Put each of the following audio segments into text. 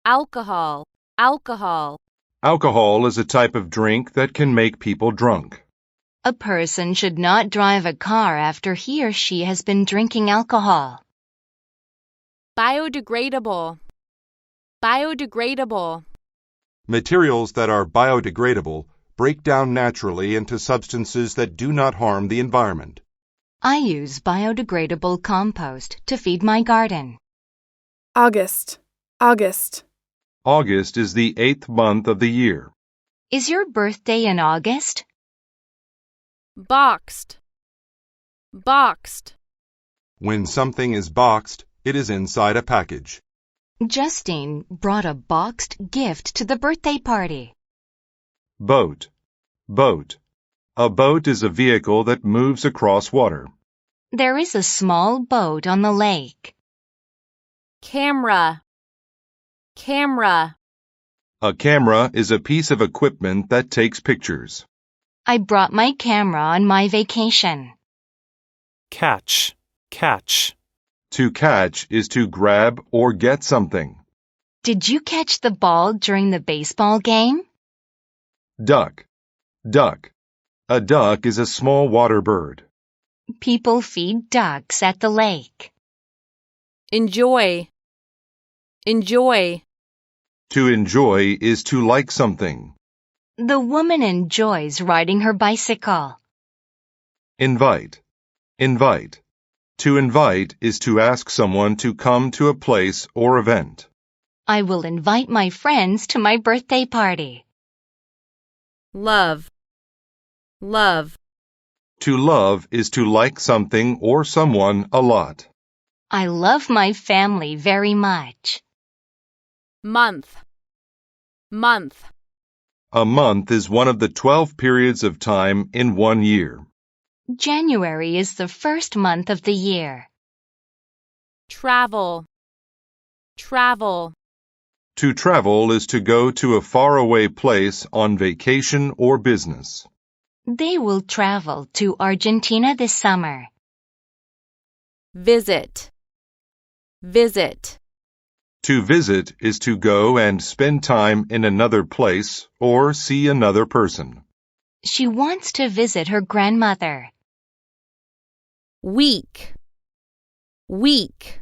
alcohol, alcohol. Alcohol is a type of drink that can make people drunk. A person should not drive a car after he or she has been drinking alcohol. Biodegradable, biodegradable. Materials that are biodegradable break down naturally into substances that do not harm the environment. I use biodegradable compost to feed my garden. August, August. August is the 8th month of the year. Is your birthday in August? Boxed, boxed. When something is boxed, it is inside a package. Justine brought a boxed gift to the birthday party. Boat, boat. A boat is a vehicle that moves across water. There is a small boat on the lake. Camera, camera. A camera is a piece of equipment that takes pictures. I brought my camera on my vacation. Catch, catch. To catch is to grab or get something. Did you catch the ball during the baseball game? Duck, duck. A duck is a small water bird. People feed ducks at the lake. Enjoy, enjoy. To enjoy is to like something. The woman enjoys riding her bicycle. Invite, invite. To invite is to ask someone to come to a place or event. I will invite my friends to my birthday party. Love, love. To love is to like something or someone a lot. I love my family very much. Month, month. A month is one of the 12 periods of time in 1 year. January is the first month of the year. Travel, travel. To travel is to go to a faraway place on vacation or business. They will travel to Argentina this summer. Visit, visit. To visit is to go and spend time in another place or see another person. She wants to visit her grandmother. Week, week.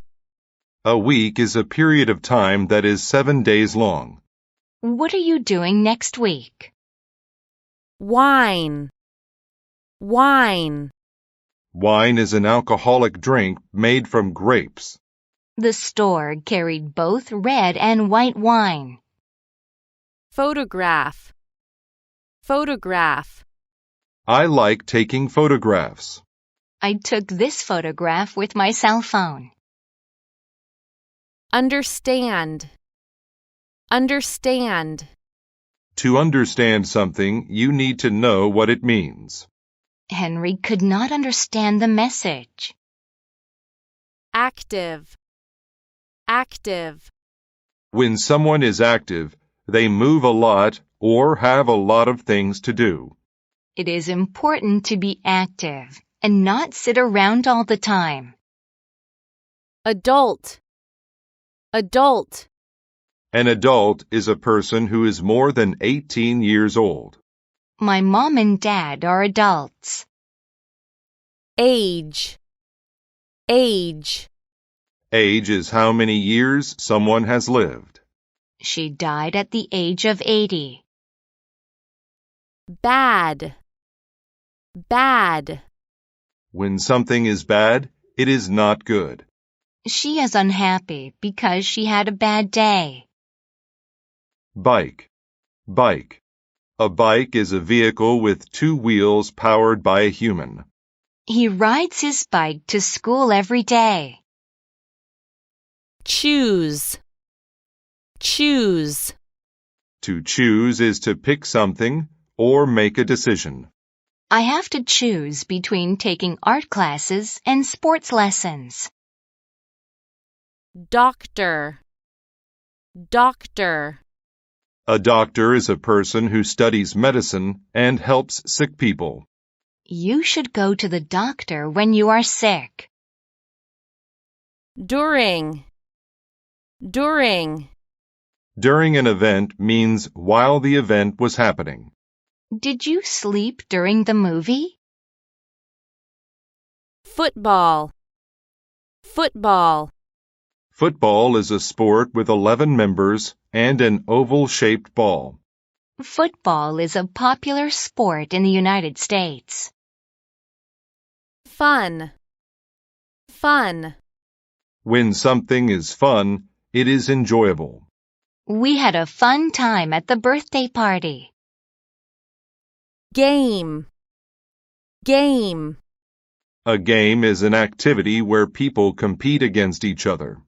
A week is a period of time that is 7 days long. What are you doing next week? Wine, wine. Wine is an alcoholic drink made from grapes. The store carried both red and white wine. Photograph, photograph. I like taking photographs. I took this photograph with my cell phone. Understand, understand. To understand something, you need to know what it means. Henry could not understand the message. Active, active. When someone is active, they move a lot or have a lot of things to do. It is important to be active and not sit around all the time. Adult, adult. An adult is a person who is more than 18 years old. My mom and dad are adults. Age, age. Age is how many years someone has lived. She died at the age of 80. Bad, bad. When something is bad, it is not good. She is unhappy because she had a bad day. Bike, bike. A bike is a vehicle with 2 wheels powered by a human. He rides his bike to school every day. Choose, choose. To choose is to pick something or make a decision. I have to choose between taking art classes and sports lessons. Doctor, doctor. A doctor is a person who studies medicine and helps sick people. You should go to the doctor when you are sick. During, during. During an event means while the event was happening. Did you sleep during the movie? Football. Football. Football is a sport with 11 members and an oval-shaped ball. Football is a popular sport in the United States. Fun. Fun. When something is fun, it is enjoyable. We had a fun time at the birthday party. Game. Game. A game is an activity where people compete against each other.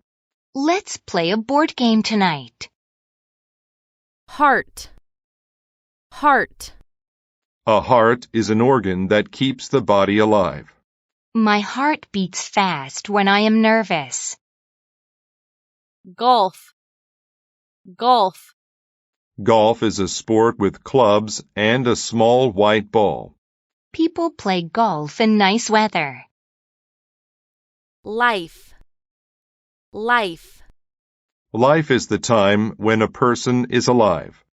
Let's play a board game tonight. Heart. Heart. A heart is an organ that keeps the body alive. My heart beats fast when I am nervous. Golf. Golf. Golf is a sport with clubs and a small white ball. People play golf in nice weather. Life. Life. Life is the time when a person is alive.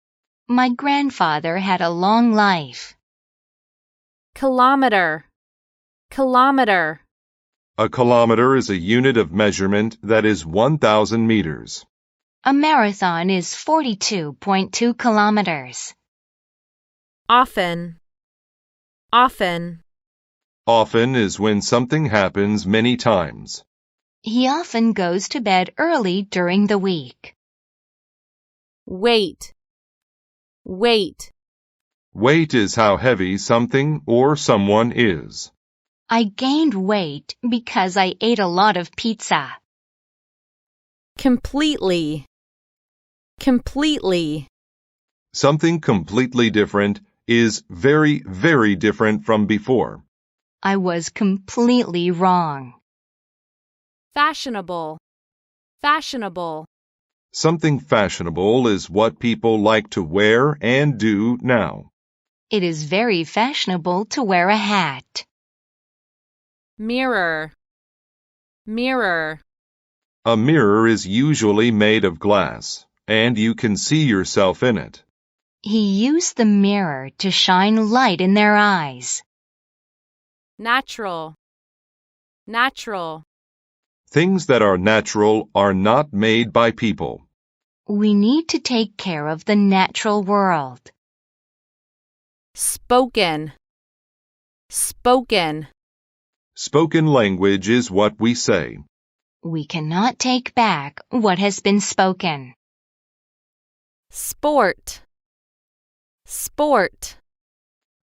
My grandfather had a long life. Kilometer. Kilometer. A kilometer is a unit of measurement that is 1,000 meters. A marathon is 42.2 kilometers. Often. Often. Often is when something happens many times. He often goes to bed early during the week. Weight. Weight. Weight is how heavy something or someone is. I gained weight because I ate a lot of pizza. Completely. Completely. Something completely different is very, very different from before. I was completely wrong. Fashionable. Fashionable. Something fashionable is what people like to wear and do now. It is very fashionable to wear a hat. Mirror. Mirror. A mirror is usually made of glass, and you can see yourself in it. He used the mirror to shine light in their eyes. Natural. Natural. Things that are natural are not made by people. We need to take care of the natural world. Spoken. Spoken. Spoken language is what we say. We cannot take back what has been spoken. Sport. Sport.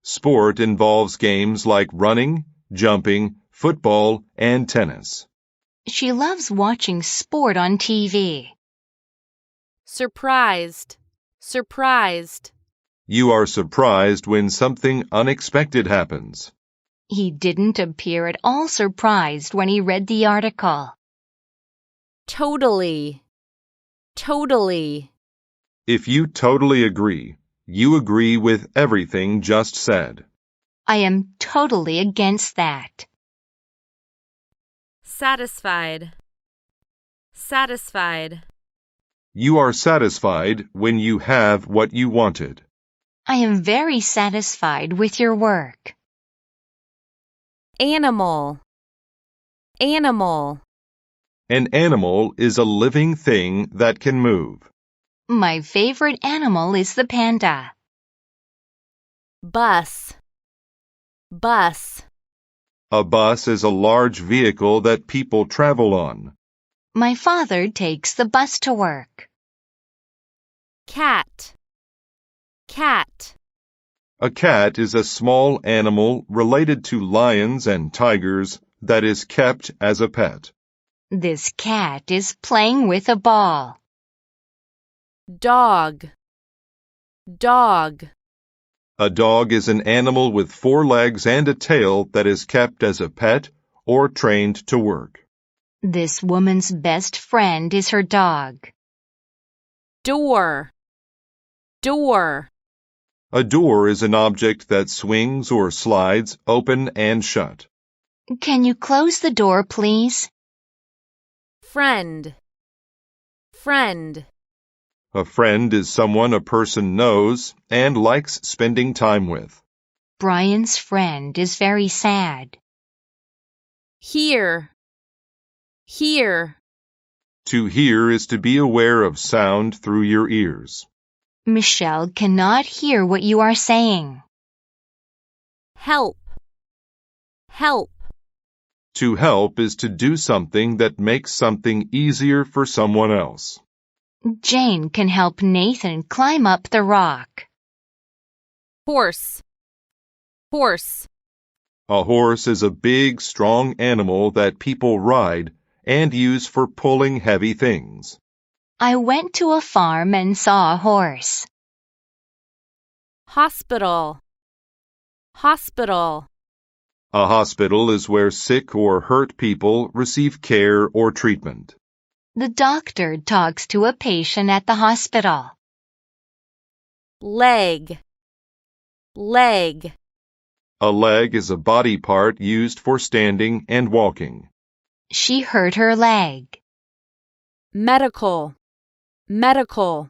Sport involves games like running, jumping, football, and tennis. She loves watching sport on TV. Surprised. Surprised. You are surprised when something unexpected happens. He didn't appear at all surprised when he read the article. Totally. Totally. If you totally agree, you agree with everything just said. I am totally against that. Satisfied. Satisfied. You are satisfied when you have what you wanted. I am very satisfied with your work. Animal. Animal. An animal is a living thing that can move. My favorite animal is the panda. Bus. Bus. A bus is a large vehicle that people travel on. My father takes the bus to work. Cat. Cat. A cat is a small animal related to lions and tigers that is kept as a pet. This cat is playing with a ball. Dog. Dog. A dog is an animal with 4 legs and a tail that is kept as a pet or trained to work. This woman's best friend is her dog. Door. Door. A door is an object that swings or slides open and shut. Can you close the door, please? Friend. Friend. A friend is someone a person knows and likes spending time with. Brian's friend is very sad. Hear. Hear. To hear is to be aware of sound through your ears. Michelle cannot hear what you are saying. Help. Help. To help is to do something that makes something easier for someone else. Jane can help Nathan climb up the rock. Horse. Horse. A horse is a big, strong animal that people ride and use for pulling heavy things. I went to a farm and saw a horse. Hospital. Hospital. A hospital is where sick or hurt people receive care or treatment. The doctor talks to a patient at the hospital. Leg. Leg. A leg is a body part used for standing and walking. She hurt her leg. Medical. Medical.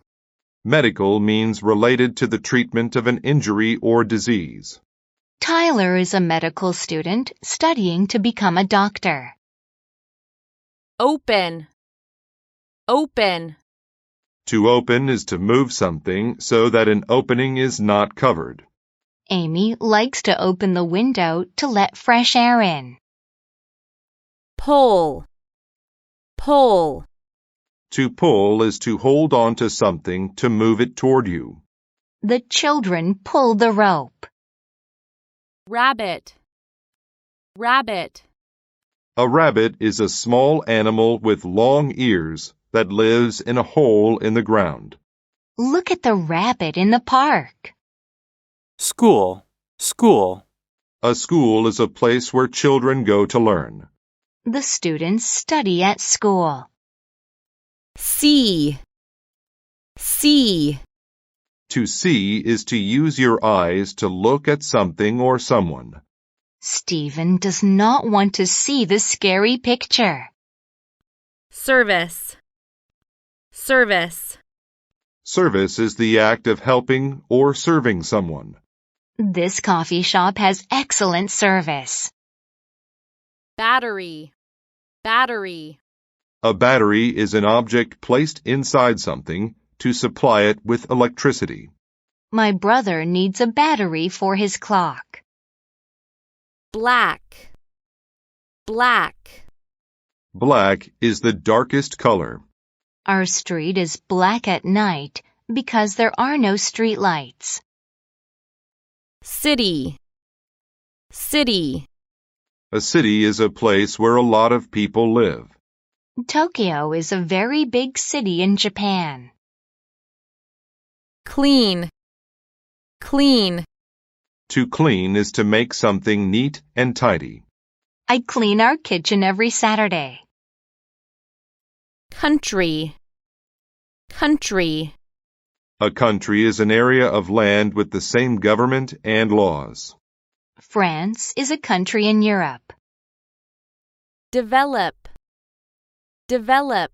Medical means related to the treatment of an injury or disease. Tyler is a medical student studying to become a doctor. Open. Open. To open is to move something so that an opening is not covered. Amy likes to open the window to let fresh air in. Pull. Pull. To pull is to hold on to something to move it toward you. The children pull the rope. Rabbit. Rabbit. A rabbit is a small animal with long ears that lives in a hole in the ground. Look at the rabbit in the park. School. School. A school is a place where children go to learn. The students study at school. See. See. To see is to use your eyes to look at something or someone. Stephen does not want to see the scary picture. Service. Service. Service is the act of helping or serving someone. This coffee shop has excellent service. Battery. Battery. A battery is an object placed inside something to supply it with electricity. My brother needs a battery for his clock. Black. Black. Black is the darkest color. Our street is black at night because there are no street lights. City. City. A city is a place where a lot of people live. Tokyo is a very big city in Japan. Clean. Clean. To clean is to make something neat and tidy. I clean our kitchen every Saturday. Country. Country. A country is an area of land with the same government and laws. France is a country in Europe. Develop. Develop.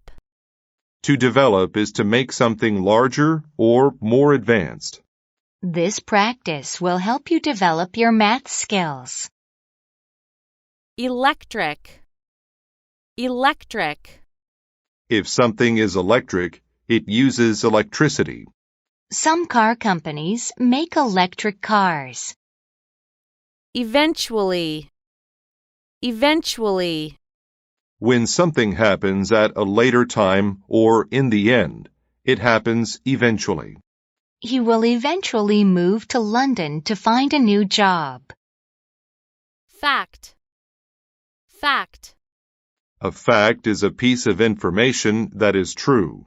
To develop is to make something larger or more advanced. This practice will help you develop your math skills. Electric. Electric. If something is electric, it uses electricity. Some car companies make electric cars. Eventually. Eventually. When something happens at a later time or in the end, it happens eventually. He will eventually move to London to find a new job. Fact. Fact. A fact is a piece of information that is true.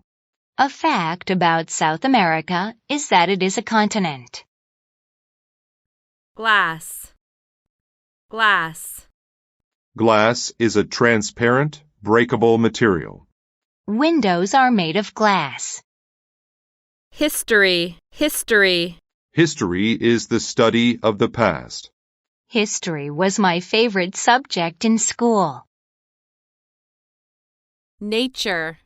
A fact about South America is that it is a continent. Glass. Glass. Glass is a transparent, breakable material. Windows are made of glass. History. History. History is the study of the past. History was my favorite subject in school. Nature.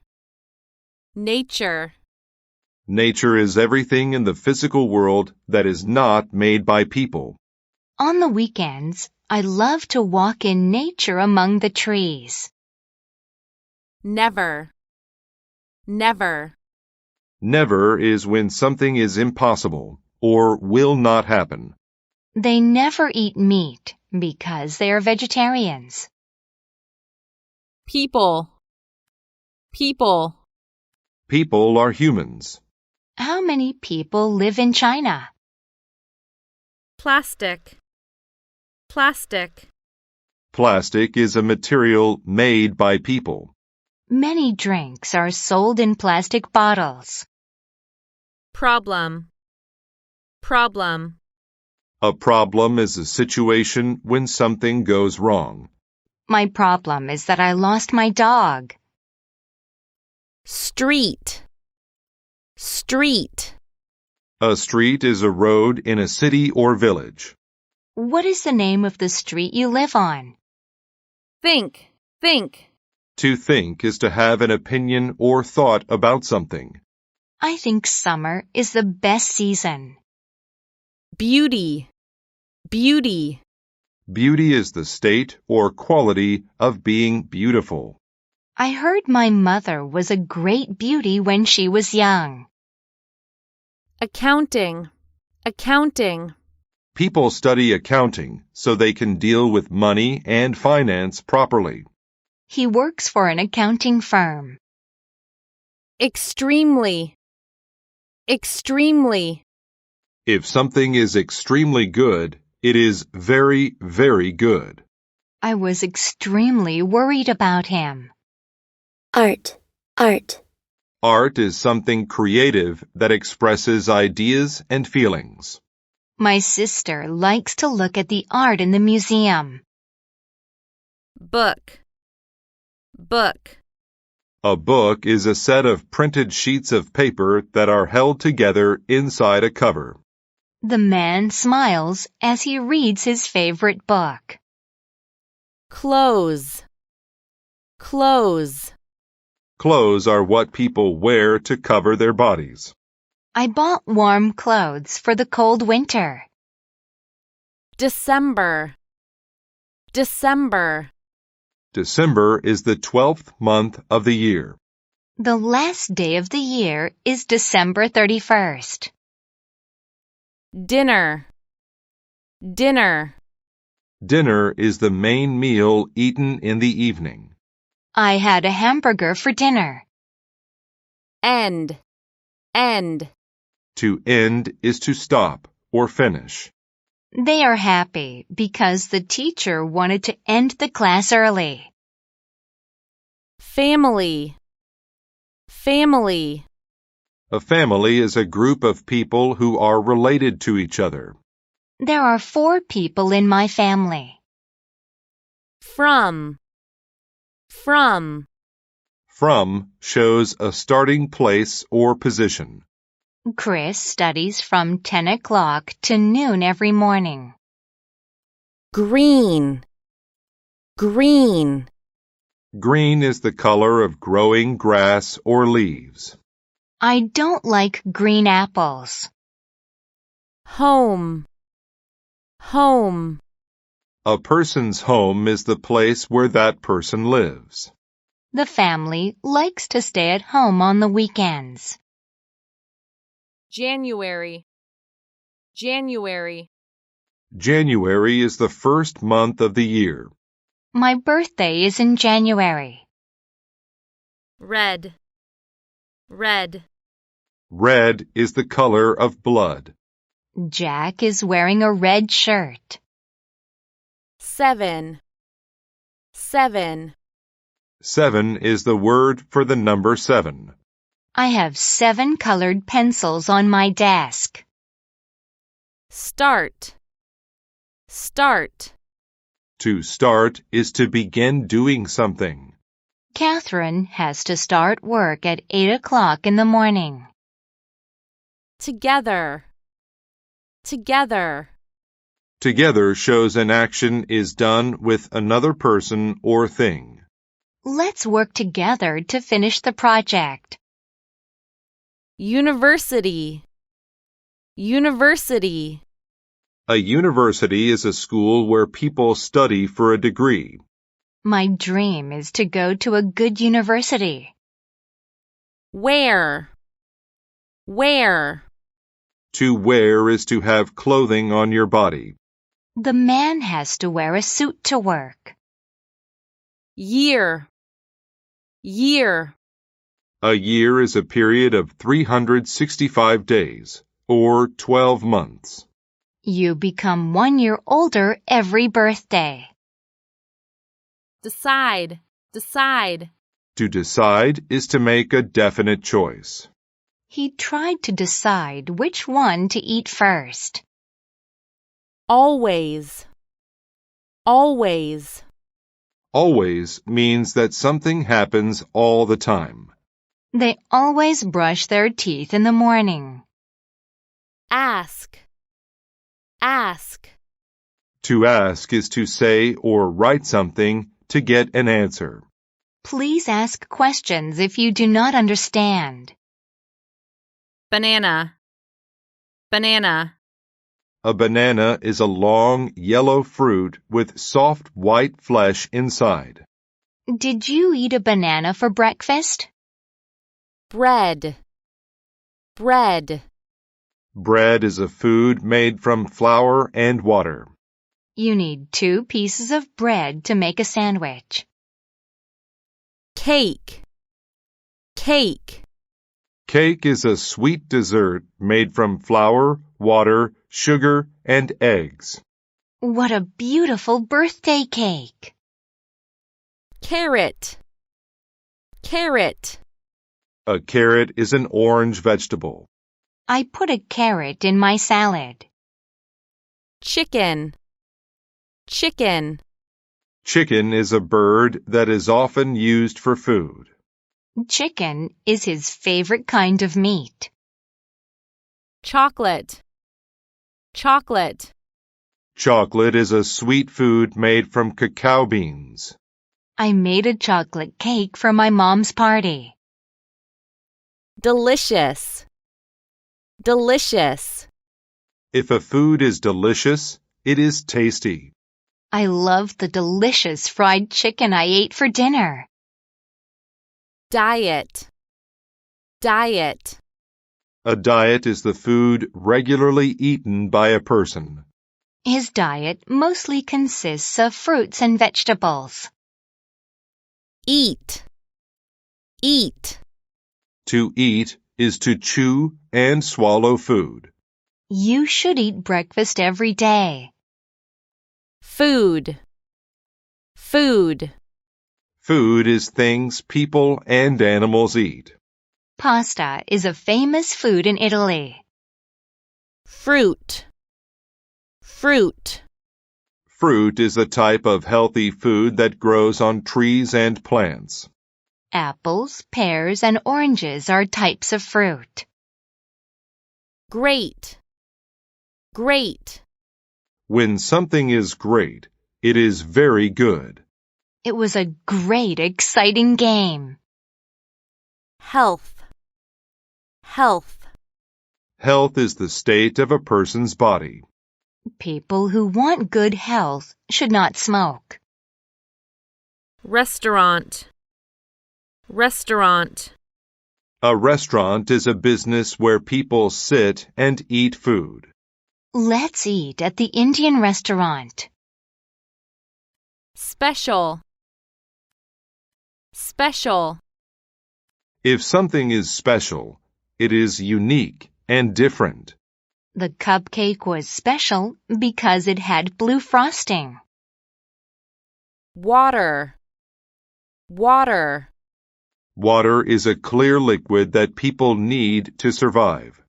Nature. Nature is everything in the physical world that is not made by people. On the weekends, I love to walk in nature among the trees. Never. Never. Never is when something is impossible or will not happen. They never eat meat because they are vegetarians. People. People. People are humans. How many people live in China? Plastic. Plastic. Plastic is a material made by people. Many drinks are sold in plastic bottles. Problem. Problem. A problem is a situation when something goes wrong. My problem is that I lost my dog. Street. Street. A street is a road in a city or village. What is the name of the street you live on? Think. Think. To think is to have an opinion or thought about something. I think summer is the best season. Beauty. Beauty. Beauty is the state or quality of being beautiful. I heard my mother was a great beauty when she was young. Accounting. Accounting. People study accounting so they can deal with money and finance properly. He works for an accounting firm. Extremely. Extremely. If something is extremely good, it is very, very good. I was extremely worried about him. Art. Art. Art is something creative that expresses ideas and feelings. My sister likes to look at the art in the museum. Book. Book. A book is a set of printed sheets of paper that are held together inside a cover. The man smiles as he reads his favorite book. Clothes. Clothes. Clothes are what people wear to cover their bodies. I bought warm clothes for the cold winter. December. December. December is the 12th month of the year. The last day of the year is December 31st. Dinner. Dinner. Dinner is the main meal eaten in the evening. I had a hamburger for dinner. End. End. To end is to stop or finish. They are happy because the teacher wanted to end the class early. Family. Family. A family is a group of people who are related to each other. There are 4 people in my family. From. From. From shows a starting place or position. Chris studies from 10 o'clock to noon every morning. Green. Green. Green is the color of growing grass or leaves. I don't like green apples. Home. Home. A person's home is the place where that person lives. The family likes to stay at home on the weekends. January. January. January is the first month of the year. My birthday is in January. Red. Red. Red is the color of blood. Jack is wearing a red shirt. 7. 7. 7 is the word for the number 7. I have 7 colored pencils on my desk. Start. Start. To start is to begin doing something. Catherine has to start work at 8 o'clock in the morning. Together. Together. Together shows an action is done with another person or thing. Let's work together to finish the project. University. University. A university is a school where people study for a degree. My dream is to go to a good university. Wear. Wear. To wear is to have clothing on your body. The man has to wear a suit to work. Year. Year. A year is a period of 365 days, or 12 months. You become 1 year older every birthday. Decide. Decide. To decide is to make a definite choice. He tried to decide which one to eat first. Always. Always. Always means that something happens all the time. They always brush their teeth in the morning. Ask. Ask. To ask is to say or write something to get an answer. Please ask questions if you do not understand. Banana. Banana. A banana is a long, yellow fruit with soft white flesh inside. Did you eat a banana for breakfast? Bread. Bread. Bread is a food made from flour and water. You need 2 pieces of bread to make a sandwich. Cake. Cake. Cake is a sweet dessert made from flour, water, sugar, and eggs. What a beautiful birthday cake! Carrot. Carrot. A carrot is an orange vegetable. I put a carrot in my salad. Chicken. Chicken. Chicken is a bird that is often used for food. Chicken is his favorite kind of meat. Chocolate. Chocolate. Chocolate is a sweet food made from cacao beans. I made a chocolate cake for my mom's party. Delicious. Delicious. If a food is delicious, it is tasty. I love the delicious fried chicken I ate for dinner. Diet. Diet. A diet is the food regularly eaten by a person. His diet mostly consists of fruits and vegetables. Eat. Eat. To eat is to chew and swallow food. You should eat breakfast every day. Food. Food. Food is things people and animals eat. Pasta is a famous food in Italy. Fruit. Fruit. Fruit is a type of healthy food that grows on trees and plants. Apples, pears, and oranges are types of fruit. Great. Great. When something is great, it is very good. It was a great, exciting game. Health. Health. Health is the state of a person's body. People who want good health should not smoke. Restaurant. Restaurant. A restaurant is a business where people sit and eat food. Let's eat at the Indian restaurant. Special. Special. If something is special, it is unique and different. The cupcake was special because it had blue frosting. Water. Water. Water is a clear liquid that people need to survive.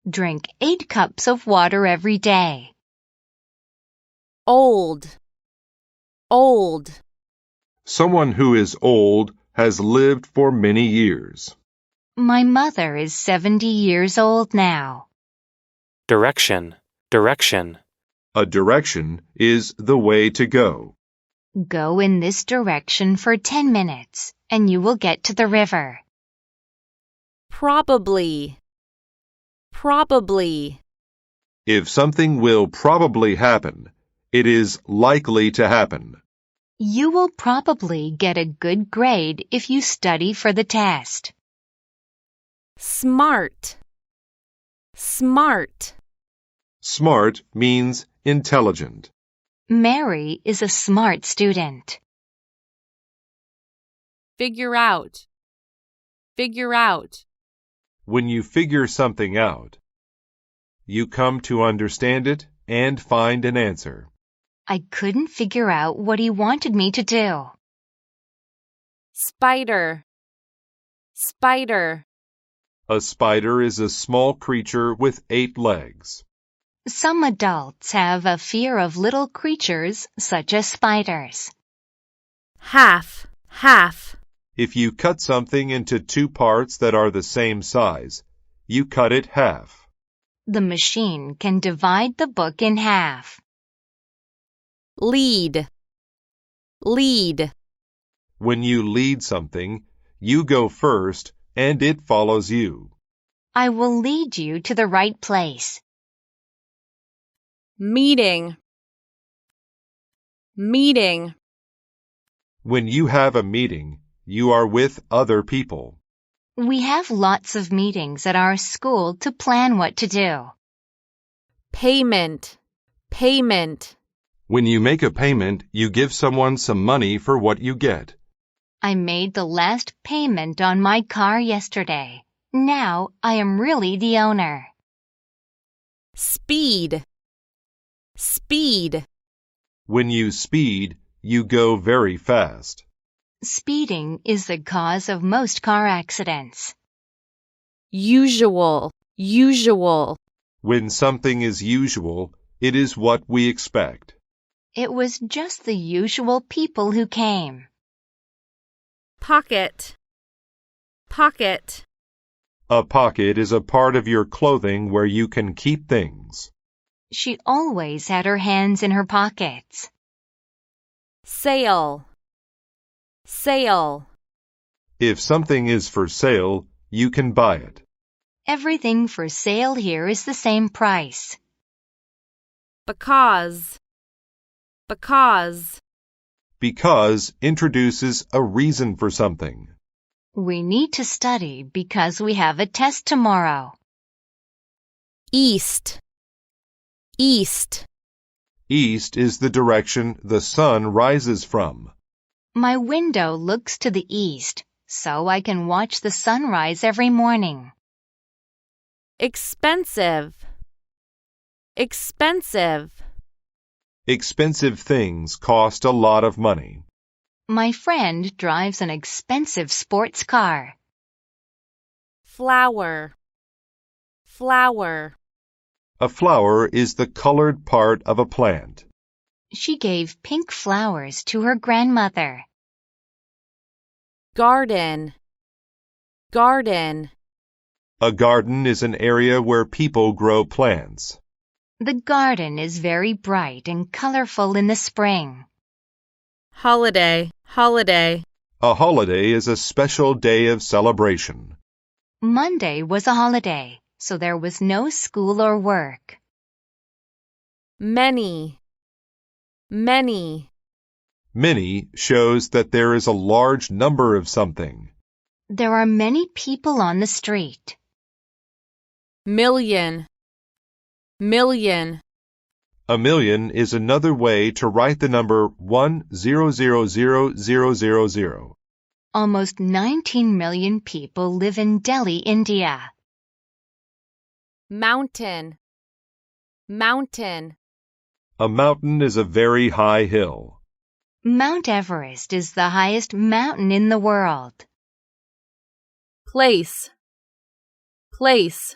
Drink 8 cups of water every day. Old. Old. Someone who is old has lived for many years. My mother is 70 years old now. Direction. Direction. A direction is the way to go. Go in this direction for 10 minutes and you will get to the river. Probably. Probably. If something will probably happen, it is likely to happen. You will probably get a good grade if you study for the test. Smart. Smart. Smart means intelligent. Mary is a smart student. Figure out. Figure out. When you figure something out, you come to understand it and find an answer. I couldn't figure out what he wanted me to do. Spider. Spider. A spider is a small creature with 8 legs. Some adults have a fear of little creatures such as spiders. Half. Half. If you cut something into 2 parts that are the same size, you cut it half. The machine can divide the book in half. Lead. Lead. When you lead something, you go first and it follows you. I will lead you to the right place. Meeting. Meeting. When you have a meeting, you are with other people. We have lots of meetings at our school to plan what to do. Payment. Payment. When you make a payment, you give someone some money for what you get. I made the last payment on my car yesterday. Now I am really the owner. Speed. Speed. When you speed, you go very fast. Speeding is the cause of most car accidents. Usual. Usual. When something is usual, it is what we expect. It was just the usual people who came. Pocket. Pocket. A pocket is a part of your clothing where you can keep things. She always had her hands in her pockets. Sale. Sale. If something is for sale, you can buy it. Everything for sale here is the same price. Because. Because. Because introduces a reason for something. We need to study because we have a test tomorrow. East. East. East is the direction the sun rises from. My window looks to the east, so I can watch the sunrise every morning. Expensive. Expensive. Expensive things cost a lot of money. My friend drives an expensive sports car. Flower. Flower. A flower is the colored part of a plant. She gave pink flowers to her grandmother. Garden. Garden. A garden is an area where people grow plants. The garden is very bright and colorful in the spring. Holiday. Holiday. A holiday is a special day of celebration. Monday was a holiday, so there was no school or work. Many. Many. Many shows that there is a large number of something. There are many people on the street. Million. Million. A million is another way to write the number 1,000,000. Almost 19 million people live in Delhi, India. Mountain. Mountain. A mountain is a very high hill. Mount Everest is the highest mountain in the world. Place. Place.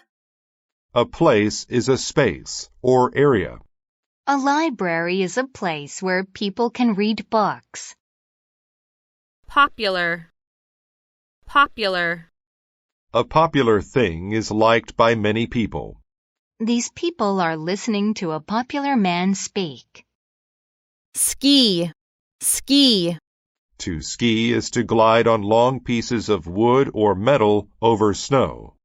A place is a space or area. A library is a place where people can read books. Popular. Popular. A popular thing is liked by many people. These people are listening to a popular man speak. Ski. Ski. To ski is to glide on long pieces of wood or metal over snow.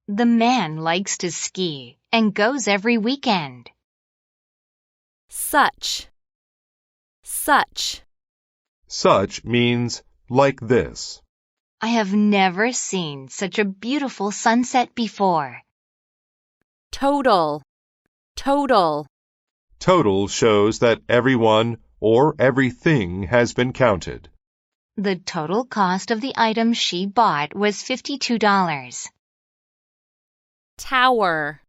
The man likes to ski and goes every weekend. Such. Such. Such means like this. I have never seen such a beautiful sunset before. Total. Total. Total shows that everyone or everything has been counted. The total cost of the item she bought was $52. Tower.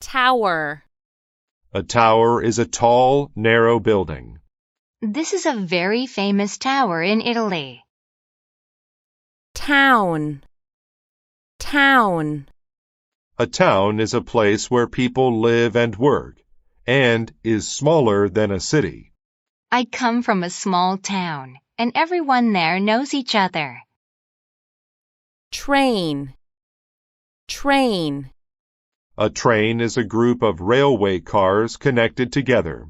Tower. A tower is a tall, narrow building. This is a very famous tower in Italy. Town. Town. A town is a place where people live and work, and is smaller than a city. I come from a small town, and everyone there knows each other. Train. Train. A train is a group of railway cars connected together.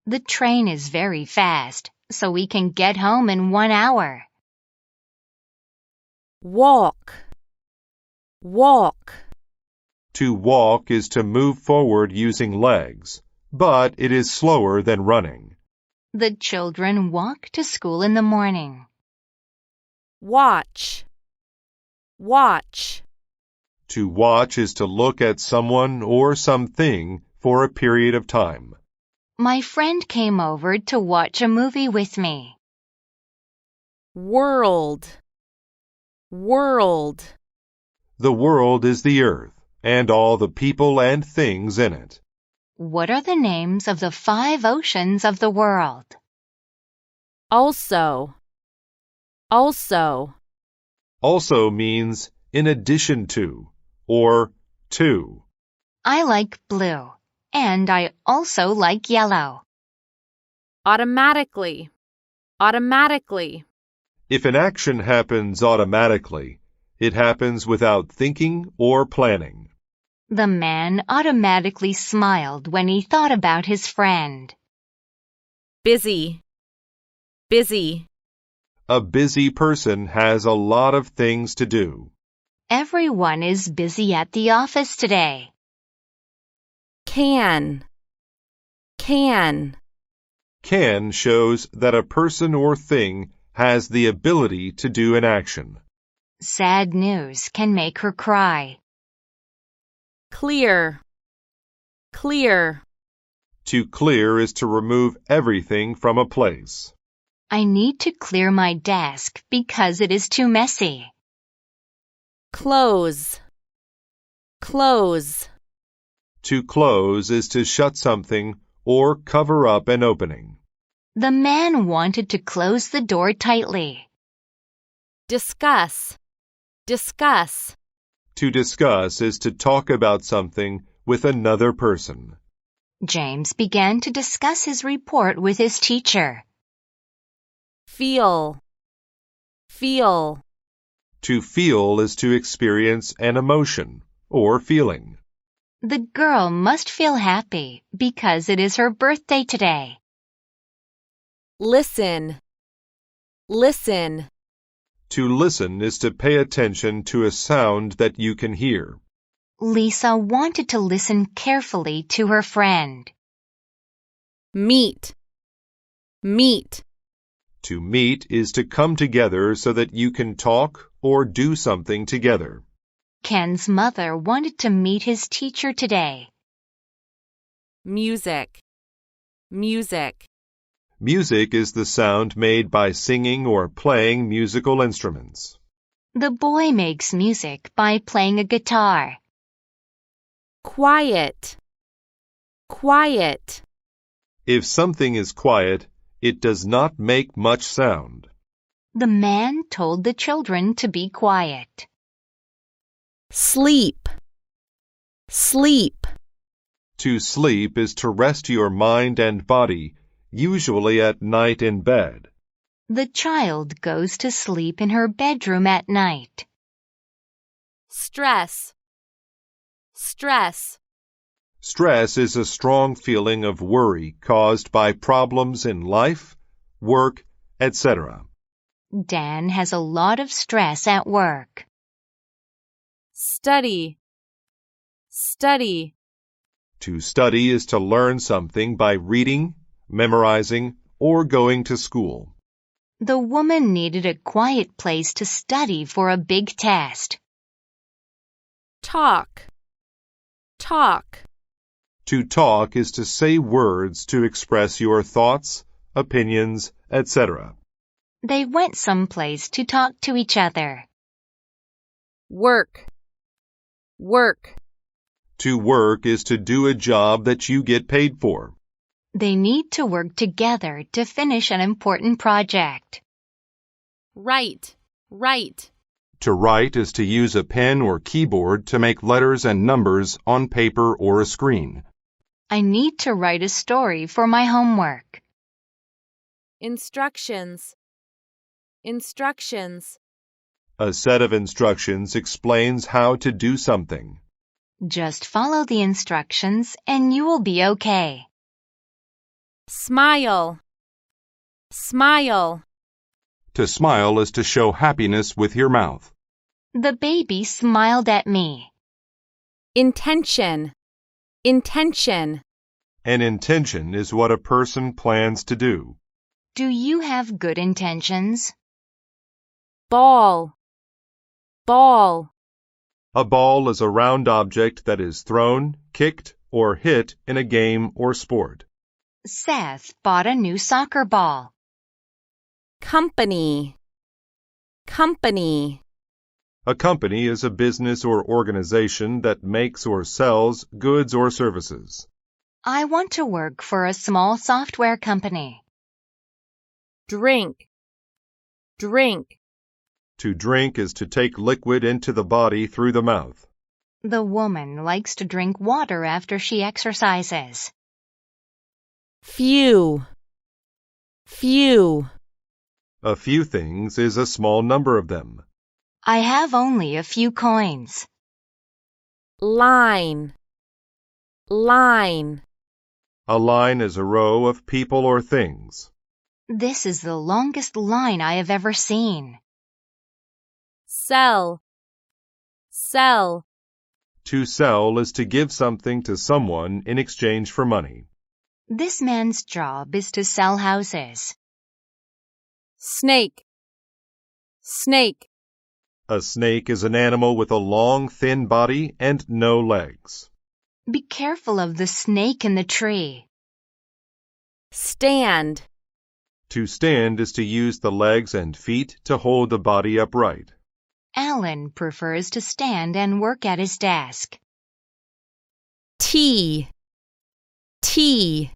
The train is very fast, so we can get home in 1 hour. Walk. Walk. To walk is to move forward using legs, but it is slower than running. The children walk to school in the morning. Watch. Watch. To watch is to look at someone or something for a period of time. My friend came over to watch a movie with me. World. World. The world is the earth, and all the people and things in it. What are the names of the 5 oceans of the world? Also. Also. Also means in addition to, or to. I like blue, and I also like yellow. Automatically. Automatically. If an action happens automatically, it happens without thinking or planning. The man automatically smiled when he thought about his friend. Busy. Busy. A busy person has a lot of things to do. Everyone is busy at the office today. Can. Can. Can shows that a person or thing has the ability to do an action. Sad news can make her cry. Clear. Clear. To clear is to remove everything from a place. I need to clear my desk because it is too messy. Close. Close. To close is to shut something or cover up an opening. The man wanted to close the door tightly. Discuss. Discuss. To discuss is to talk about something with another person. James began to discuss his report with his teacher. Feel. Feel. To feel is to experience an emotion or feeling. The girl must feel happy because it is her birthday today. Listen. Listen. To listen is to pay attention to a sound that you can hear. Lisa wanted to listen carefully to her friend. Meet. Meet. To meet is to come together so that you can talk or do something together. Ken's mother wanted to meet his teacher today. Music. Music. Music is the sound made by singing or playing musical instruments. The boy makes music by playing a guitar. Quiet. Quiet. If something is quiet, it does not make much sound. The man told the children to be quiet. Sleep. Sleep. To sleep is to rest your mind and body, usually at night in bed. The child goes to sleep in her bedroom at night. Stress. Stress. Stress is a strong feeling of worry caused by problems in life, work, etc. Dan has a lot of stress at work. study, study, To study is to learn something by reading, memorizing, or going to school. The woman needed a quiet place to study for a big test. talk, talk, To talk is to say words to express your thoughts, opinions, etc. They went someplace to talk to each other. work, work, To work is to do a job that you get paid for. They need to work together to finish an important project. write, write, To write is to use a pen or keyboard to make letters and numbers on paper or a screen. I need to write a story for my homework. instructions, instructions, A set of instructions explains how to do something. Just follow the instructions and you will be okay. smile, smile, To smile is to show happiness with your mouth. The baby smiled at me. intention, intention, An intention is what a person plans to do. Do you have good intentions? ball, ball, A ball is a round object that is thrown, kicked, or hit in a game or sport. Seth bought a new soccer ball. company, company, A company is a business or organization that makes or sells goods or services. I want to work for a small software company. drink, drink, To drink is to take liquid into the body through the mouth. The woman likes to drink water after she exercises. few, few, A few things is a small number of them. I have only a few coins. line, line, A line is a row of people or things. This is the longest line I have ever seen. sell, sell, To sell is to give something to someone in exchange for money. This man's job is to sell houses. snake, snake, A snake is an animal with a long, thin body and no legs. Be careful of the snake in the tree. stand, To stand is to use the legs and feet to hold the body upright. Alan prefers to stand and work at his desk. tea, tea,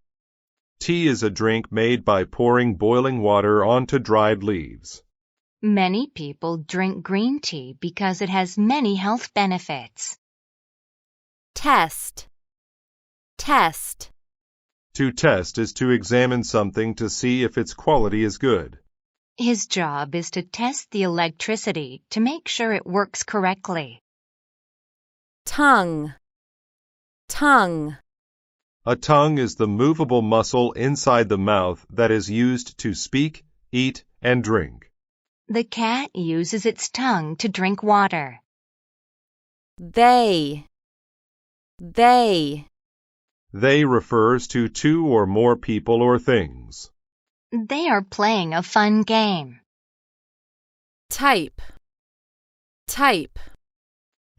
Tea is a drink made by pouring boiling water onto dried leaves. Many people drink green tea because it has many health benefits. test, test, To test is to examine something to see if its quality is good. His job is to test the electricity to make sure it works correctly. tongue, tongue, A tongue is the movable muscle inside the mouth that is used to speak, eat, and drink. The cat uses its tongue to drink water. they, they, They refers to two or more people or things. They are playing a fun game. type, type,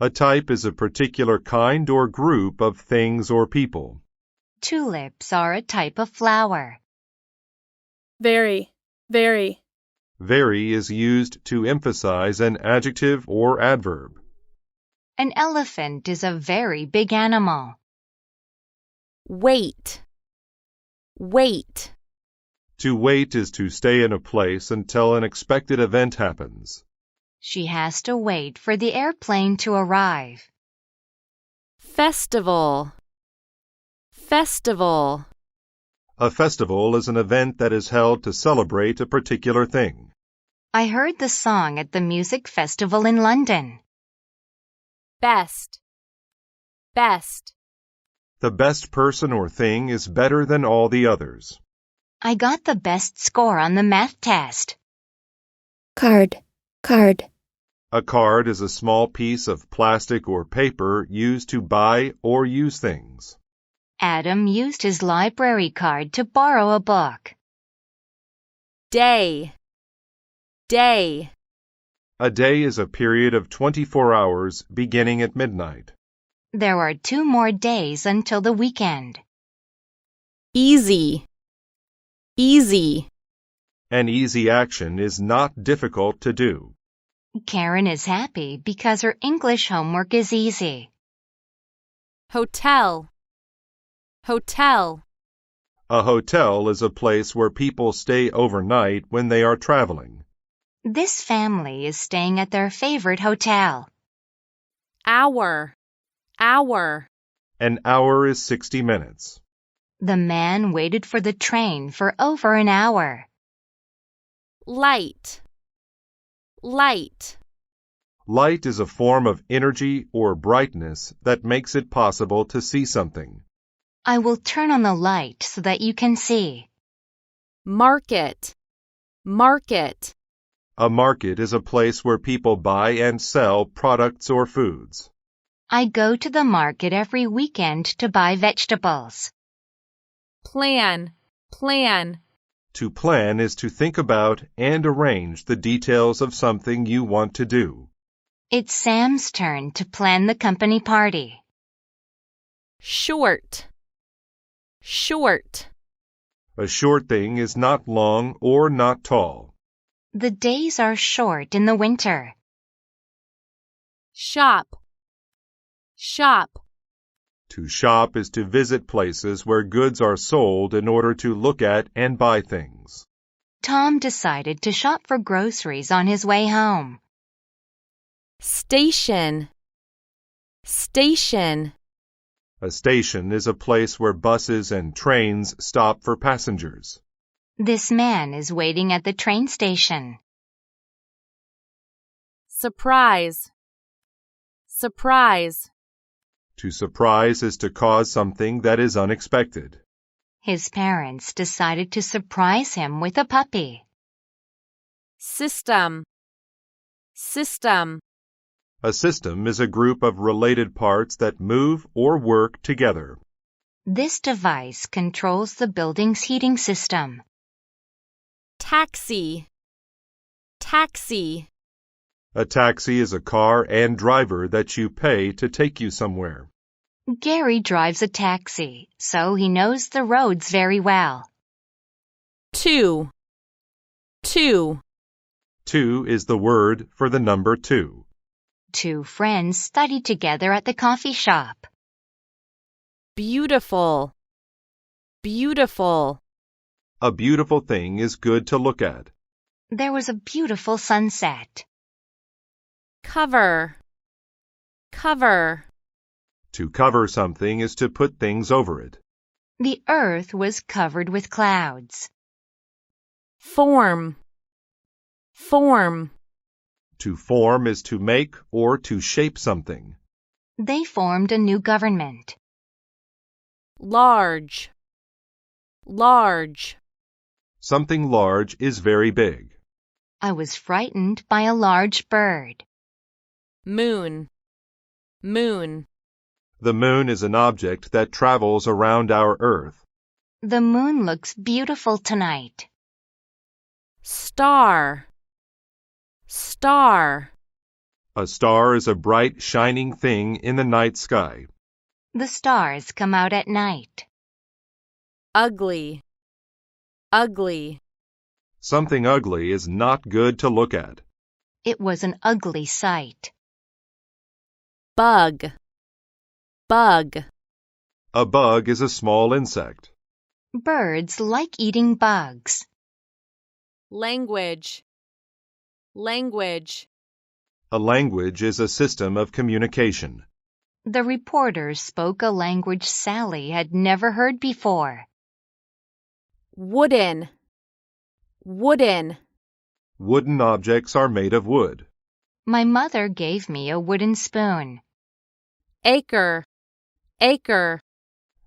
A type is a particular kind or group of things or people. Tulips are a type of flower. very, very, Very is used to emphasize an adjective or adverb. An elephant is a very big animal. wait, wait, To wait is to stay in a place until an expected event happens. She has to wait for the airplane to arrive. festival, festival, A festival is an event that is held to celebrate a particular thing. I heard the song at the music festival in London. best, best, The best person or thing is better than all the others. I got the best score on the math test. card, card, A card is a small piece of plastic or paper used to buy or use things. Adam used his library card to borrow a book. Day. Day. A day is a period of 24 hours beginning at midnight. There are 2 more days until the weekend. Easy. Easy. An easy action is not difficult to do. Karen is happy because her English homework is easy. Hotel. Hotel. A hotel is a place where people stay overnight when they are traveling. This family is staying at their favorite hotel. Hour. Hour. An hour is 60 minutes. The man waited for the train for over an hour. Light. Light. Light is a form of energy or brightness that makes it possible to see something. I will turn on the light so that you can see. Market. Market. A market is a place where people buy and sell products or foods. I go to the market every weekend to buy vegetables. Plan. Plan. To plan is to think about and arrange the details of something you want to do. It's Sam's turn to plan the company party. Short. Short. A short thing is not long or not tall. The days are short in the winter. Shop. Shop. To shop is to visit places where goods are sold in order to look at and buy things. Tom decided to shop for groceries on his way home. Station. Station. A station is a place where buses and trains stop for passengers. This man is waiting at the train station. Surprise. Surprise. To surprise is to cause something that is unexpected. His parents decided to surprise him with a puppy. System. System. A system is a group of related parts that move or work together. This device controls the building's heating system. Taxi. Taxi. A taxi is a car and driver that you pay to take you somewhere. Gary drives a taxi, so he knows the roads very well. Two. Two. 2 is the word for the number 2. 2 friends study together at the coffee shop. Beautiful. Beautiful. A beautiful thing is good to look at. There was a beautiful sunset. Cover. Cover. To cover something is to put things over it. The earth was covered with clouds. Form. Form. To form is to make or to shape something. They formed a new government. Large. Large. Something large is very big. I was frightened by a large bird. Moon. Moon. The moon is an object that travels around our Earth. The moon looks beautiful tonight. Star. Star. A star is a bright, shining thing in the night sky. The stars come out at night. Ugly. Ugly. Something ugly is not good to look at. It was an ugly sight. Bug. Bug. A bug is a small insect. Birds like eating bugs. Language. Language. A language is a system of communication. The reporter spoke a language Sally had never heard before. Wooden. Wooden. Wooden objects are made of wood. My mother gave me a wooden spoon. Acre. Acre.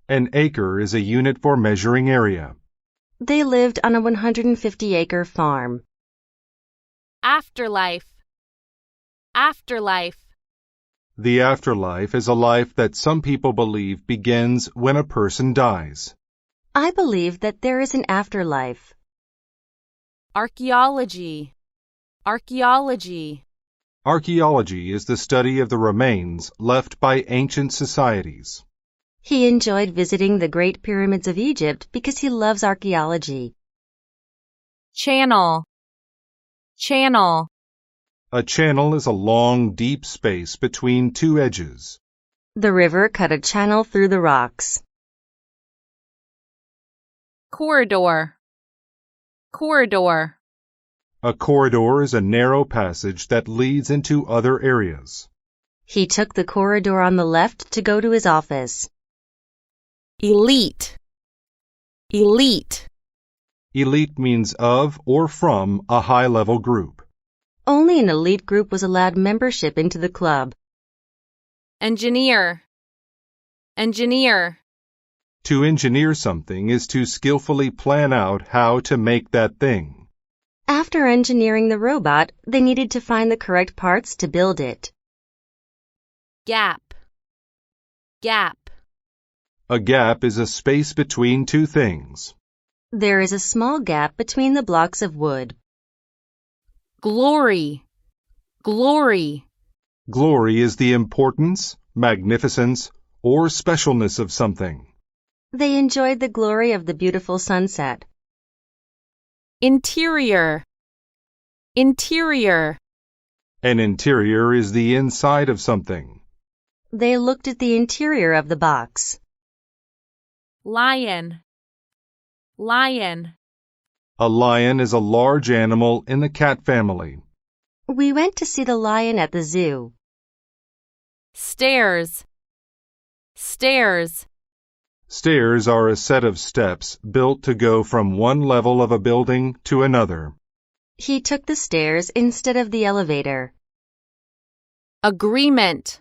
An acre is a unit for measuring area. They lived on a 150-acre farm. Afterlife. Afterlife. The afterlife is a life that some people believe begins when a person dies. I believe that there is an afterlife. Archaeology. Archaeology. Archaeology is the study of the remains left by ancient societies. He enjoyed visiting the Great Pyramids of Egypt because he loves archaeology. Channel. Channel. A channel is a long, deep space between two edges. The river cut a channel through the rocks. Corridor. Corridor. A corridor is a narrow passage that leads into other areas. He took the corridor on the left to go to his office. Elite. Elite. Elite means of or from a high-level group. Only an elite group was allowed membership into the club. Engineer. Engineer. To engineer something is to skillfully plan out how to make that thing. After engineering the robot, they needed to find the correct parts to build it. Gap. Gap. A gap is a space between two things. There is a small gap between the blocks of wood. Glory. Glory. Glory is the importance, magnificence, or specialness of something. They enjoyed the glory of the beautiful sunset. Interior. Interior. An interior is the inside of something. They looked at the interior of the box. Lion. Lion. A lion is a large animal in the cat family. We went to see the lion at the zoo. Stairs. Stairs. Stairs are a set of steps built to go from one level of a building to another. He took the stairs instead of the elevator. Agreement.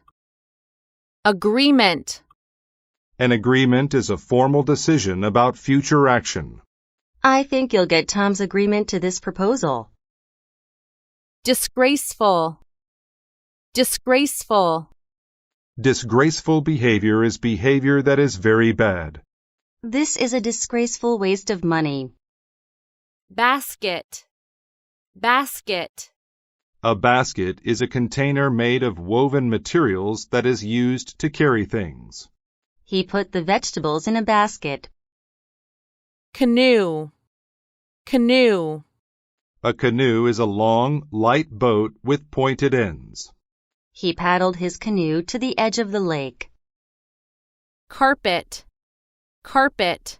Agreement. An agreement is a formal decision about future action. I think you'll get Tom's agreement to this proposal. Disgraceful. Disgraceful. Disgraceful behavior is behavior that is very bad. This is a disgraceful waste of money. Basket. Basket. A basket is a container made of woven materials that is used to carry things. He put the vegetables in a basket. Canoe. Canoe. A canoe is a long, light boat with pointed ends. He paddled his canoe to the edge of the lake. Carpet. Carpet.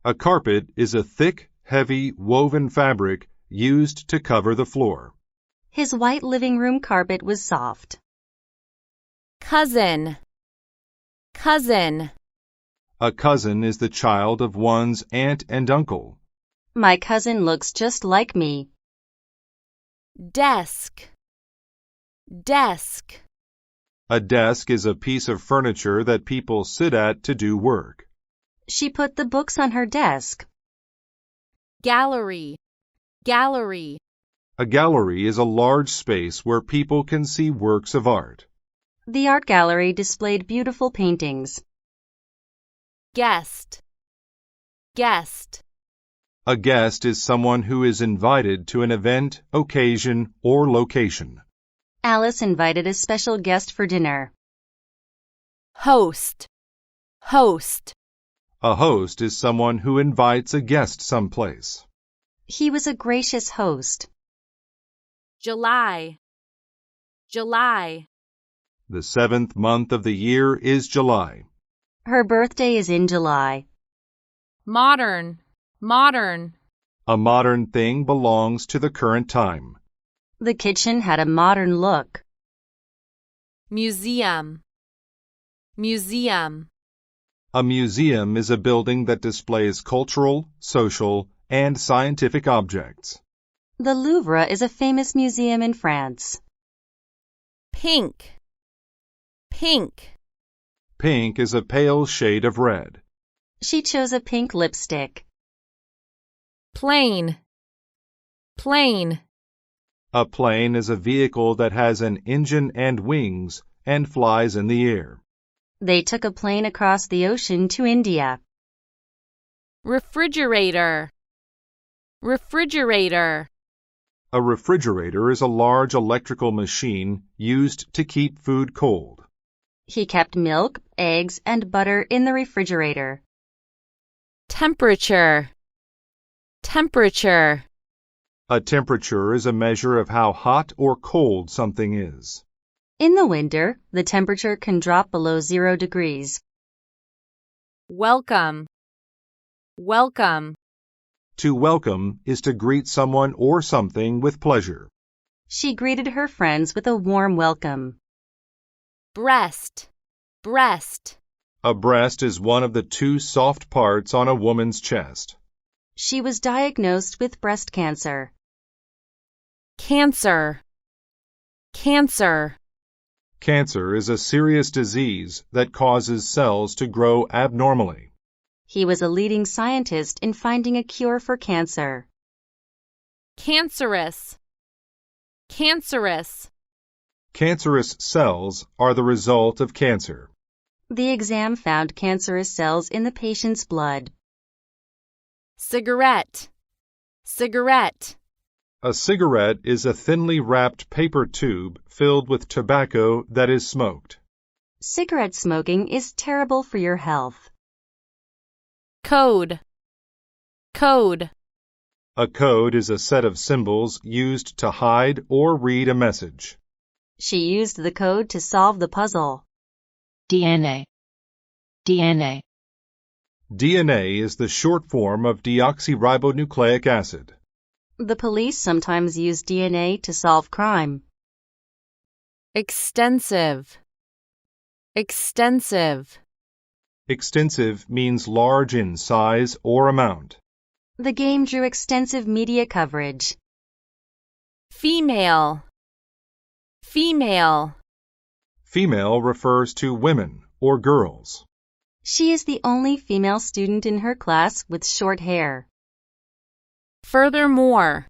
A carpet is a thick, heavy, woven fabric used to cover the floor. His white living room carpet was soft. Cousin. Cousin. A cousin is the child of one's aunt and uncle. My cousin looks just like me. Desk. Desk. A desk is a piece of furniture that people sit at to do work. She put the books on her desk. Gallery. Gallery. A gallery is a large space where people can see works of art. The art gallery displayed beautiful paintings. Guest. Guest. A guest is someone who is invited to an event, occasion, or location. Alice invited a special guest for dinner. Host. Host. A host is someone who invites a guest someplace. He was a gracious host. July. July. The 7th month of the year is July. Her birthday is in July. Modern. Modern. A modern thing belongs to the current time. The kitchen had a modern look. Museum. Museum. A museum is a building that displays cultural, social, and scientific objects. The Louvre is a famous museum in France. Pink. Pink. Pink is a pale shade of red. She chose a pink lipstick. Plain. Plain. A plane is a vehicle that has an engine and wings and flies in the air. They took a plane across the ocean to India. refrigerator, refrigerator, A refrigerator is a large electrical machine used to keep food cold. He kept milk, eggs, and butter in the refrigerator. temperature, temperature, A temperature is a measure of how hot or cold something is. In the winter, the temperature can drop below 0 degrees. welcome, welcome, To welcome is to greet someone or something with pleasure. She greeted her friends with a warm welcome. breast, breast, A breast is one of the two soft parts on a woman's chest. She was diagnosed with breast cancer. cancer, cancer, Cancer is a serious disease that causes cells to grow abnormally. He was a leading scientist in finding a cure for cancer. cancerous, cancerous, Cancerous cells are the result of cancer. The exam found cancerous cells in the patient's blood. cigarette, cigarette, A cigarette is a thinly wrapped paper tube filled with tobacco that is smoked. Cigarette smoking is terrible for your health. code, code, A code is a set of symbols used to hide or read a message. She used the code to solve the puzzle. DNA, DNA, DNA is the short form of deoxyribonucleic acid. The police sometimes use DNA to solve crime. extensive, extensive, Extensive means large in size or amount. The game drew extensive media coverage. female, female, Female refers to women or girls. She is the only female student in her class with short hair. furthermore,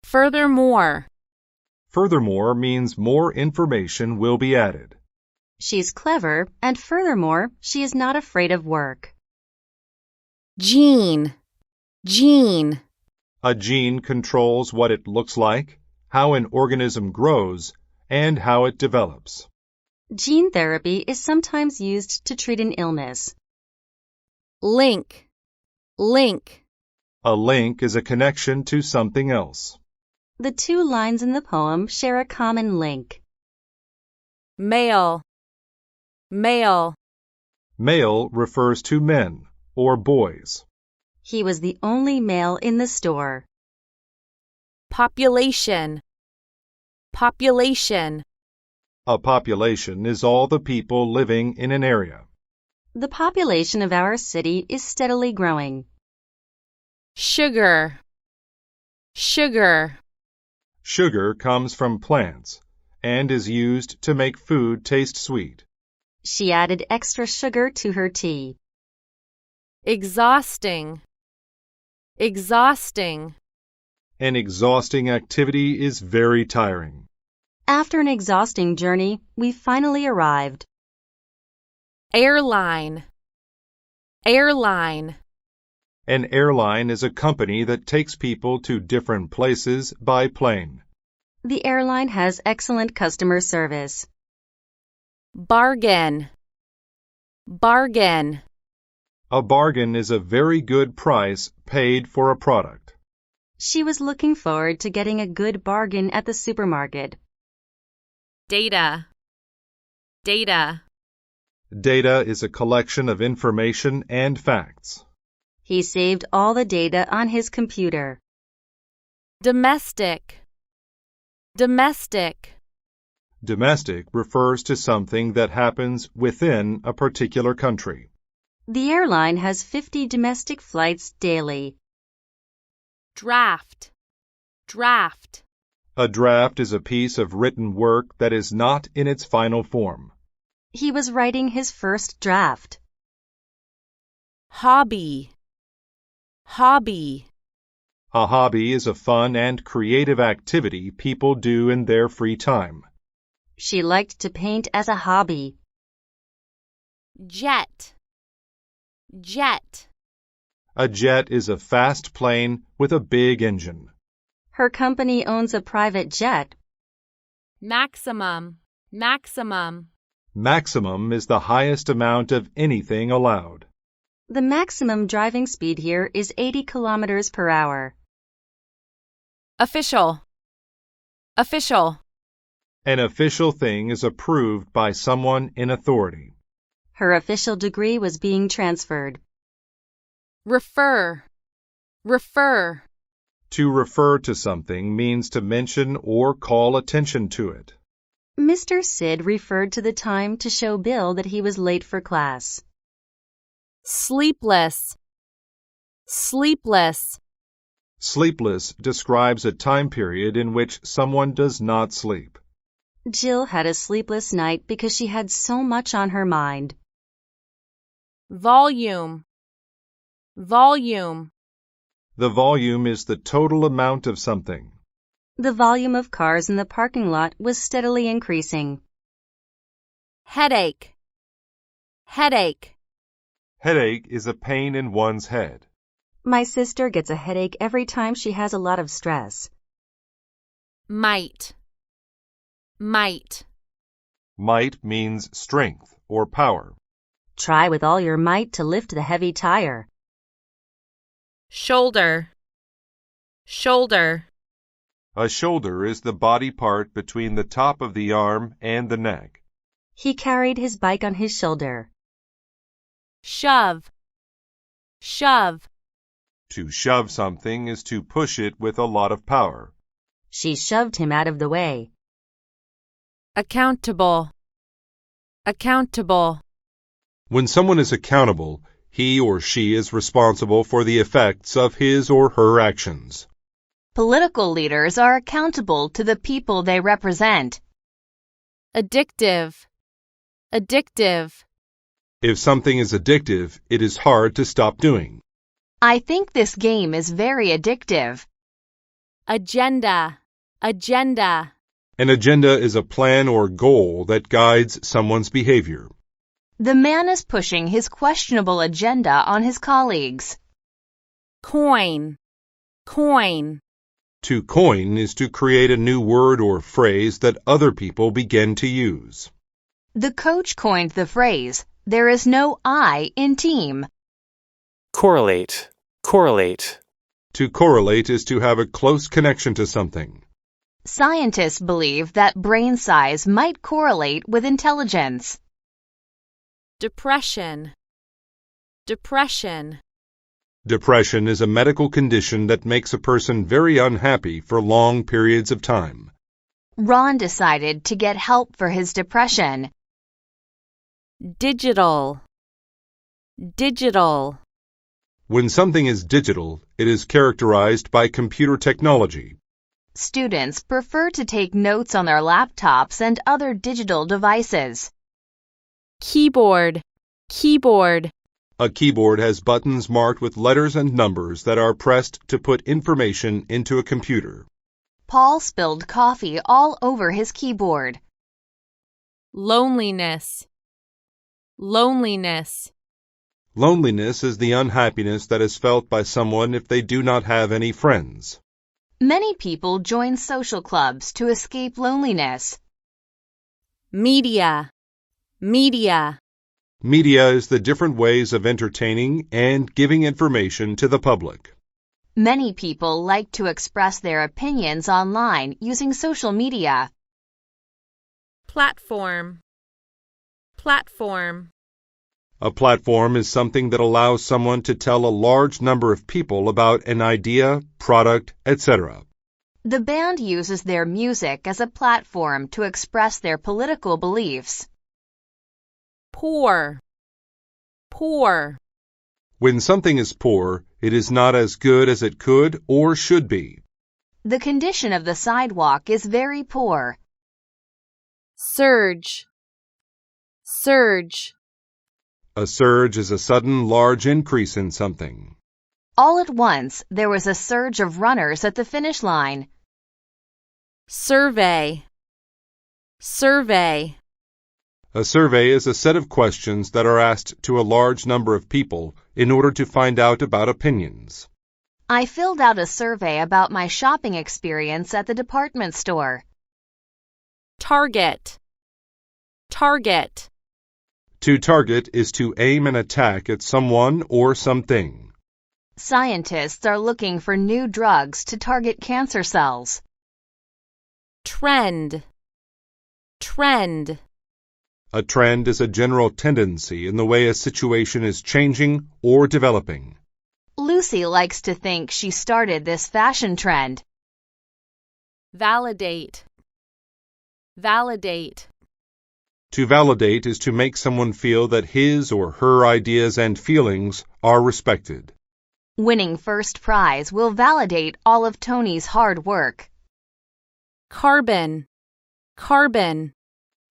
furthermore, Furthermore means more information will be added. She's clever, and furthermore, she is not afraid of work. gene, gene, A gene controls what it looks like, how an organism grows, and how it develops. Gene therapy is sometimes used to treat an illness. link, link, A link is a connection to something else. The two lines in the poem share a common link. male, male, Male refers to men or boys. He was the only male in the store. population, population, A population is all the people living in an area. The population of our city is steadily growing. sugar, sugar, Sugar comes from plants and is used to make food taste sweet. She added extra sugar to her tea. exhausting, exhausting, An exhausting activity is very tiring. After an exhausting journey, we finally arrived. airline, airline, An airline is a company that takes people to different places by plane. The airline has excellent customer service. bargain, bargain, A bargain is a very good price paid for a product. She was looking forward to getting a good bargain at the supermarket. data, data, Data is a collection of information and facts. He saved all the data on his computer. domestic, domestic, Domestic refers to something that happens within a particular country. The airline has 50 domestic flights daily. draft, draft, A draft is a piece of written work that is not in its final form. He was writing his first draft. hobby, hobby, A hobby is a fun and creative activity people do in their free time. She liked to paint as a hobby. Jet. Jet. A jet is a fast plane with a big engine. Her company owns a private jet. Maximum. Maximum. Maximum is the highest amount of anything allowed. The maximum driving speed here is 80 kilometers per hour. Official. Official. An official thing is approved by someone in authority. Her official degree was being transferred. Refer. Refer. To refer to something means to mention or call attention to it. Mr. Sid referred to the time to show Bill that he was late for class. Sleepless. Sleepless. Sleepless describes a time period in which someone does not sleep. Jill had a sleepless night because she had so much on her mind. Volume. Volume. The volume is the total amount of something. The volume of cars in the parking lot was steadily increasing. Headache. Headache. Headache is a pain in one's head. My sister gets a headache every time she has a lot of stress. Might. Might. Might means strength or power. Try with all your might to lift the heavy tire. Shoulder. Shoulder. A shoulder is the body part between the top of the arm and the neck. He carried his bike on his shoulder. Shove. Shove. To shove something is to push it with a lot of power. She shoved him out of the way. Accountable. Accountable. When someone is accountable, he or she is responsible for the effects of his or her actions. Political leaders are accountable to the people they represent. Addictive. Addictive. If something is addictive, it is hard to stop doing. I think this game is very addictive. Agenda. Agenda. An agenda is a plan or goal that guides someone's behavior. The man is pushing his questionable agenda on his colleagues. Coin. Coin. To coin is to create a new word or phrase that other people begin to use. The coach coined the phrase, "There is no I in team." Correlate. Correlate. To correlate is to have a close connection to something. Scientists believe that brain size might correlate with intelligence. Depression. Depression. Depression is a medical condition that makes a person very unhappy for long periods of time. Ron decided to get help for his depression. Digital. Digital. When something is digital, it is characterized by computer technology. Students prefer to take notes on their laptops and other digital devices. Keyboard. Keyboard. A keyboard has buttons marked with letters and numbers that are pressed to put information into a computer. Paul spilled coffee all over his keyboard. Loneliness. Loneliness. Loneliness is the unhappiness that is felt by someone if they do not have any friends. Many people join social clubs to escape loneliness. Media. Media. Media is the different ways of entertaining and giving information to the public. Many people like to express their opinions online using social media. Platform. Platform. A platform is something that allows someone to tell a large number of people about an idea, product, etc. The band uses their music as a platform to express their political beliefs. Poor. Poor. When something is poor, it is not as good as it could or should be. The condition of the sidewalk is very poor. Surge. Surge. A surge is a sudden large increase in something. All at once, there was a surge of runners at the finish line. Survey. Survey. A survey is a set of questions that are asked to a large number of people in order to find out about opinions. I filled out a survey about my shopping experience at the department store. Target. Target. To target is to aim an attack at someone or something. Scientists are looking for new drugs to target cancer cells. Trend. Trend. A trend is a general tendency in the way a situation is changing or developing. Lucy likes to think she started this fashion trend. Validate. Validate. To validate is to make someone feel that his or her ideas and feelings are respected. Winning first prize will validate all of Tony's hard work. Carbon. Carbon.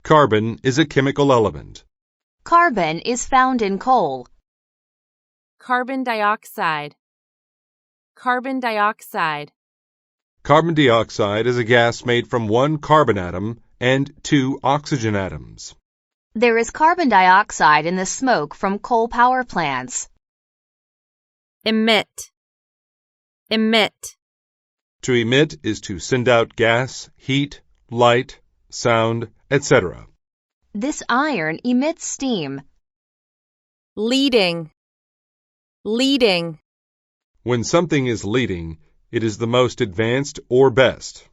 Carbon is a chemical element. Carbon is found in coal. Carbon dioxide. Carbon dioxide. Carbon dioxide is a gas made from one carbon atom and two oxygen atoms. There is carbon dioxide in the smoke from coal power plants. Emit. Emit. To emit is to send out gas, heat, light, sound, etc. This iron emits steam. Leading. Leading. When something is leading, it is the most advanced or best.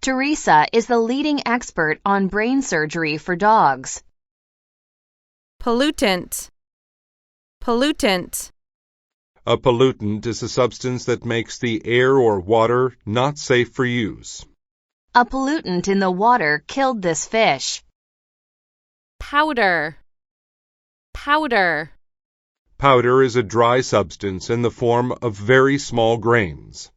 Teresa is the leading expert on brain surgery for dogs. Pollutant. Pollutant. A pollutant is a substance that makes the air or water not safe for use. A pollutant in the water killed this fish. Powder. Powder. Powder is a dry substance in the form of very small grains.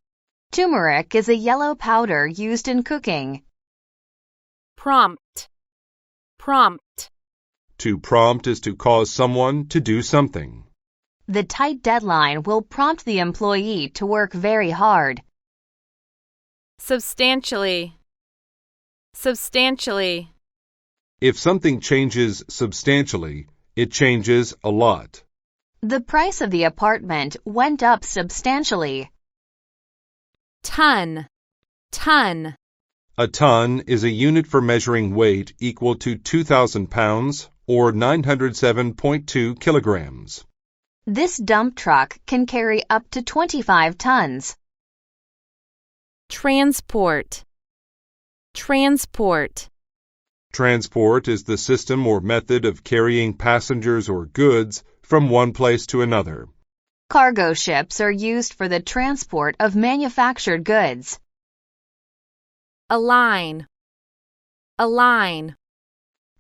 Turmeric is a yellow powder used in cooking. Prompt. Prompt. To prompt is to cause someone to do something. The tight deadline will prompt the employee to work very hard. Substantially. Substantially. If something changes substantially, it changes a lot. The price of the apartment went up substantially. Ton. Ton. A ton is a unit for measuring weight equal to 2,000 pounds or 907.2 kilograms. This dump truck can carry up to 25 tons. Transport. Transport. Transport is the system or method of carrying passengers or goods from one place to another. Cargo ships are used for the transport of manufactured goods. Align. Align.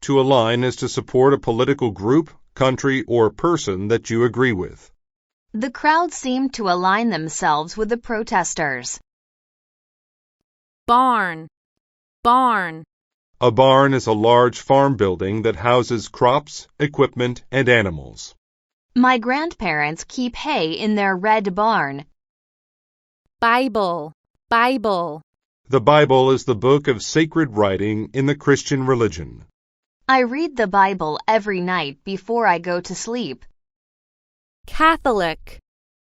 To align is to support a political group, country, or person that you agree with. The crowd seemed to align themselves with the protesters. Barn. Barn. A barn is a large farm building that houses crops, equipment, and animals. My grandparents keep hay in their red barn. Bible. Bible. The Bible is the book of sacred writing in the Christian religion. I read the Bible every night before I go to sleep. Catholic.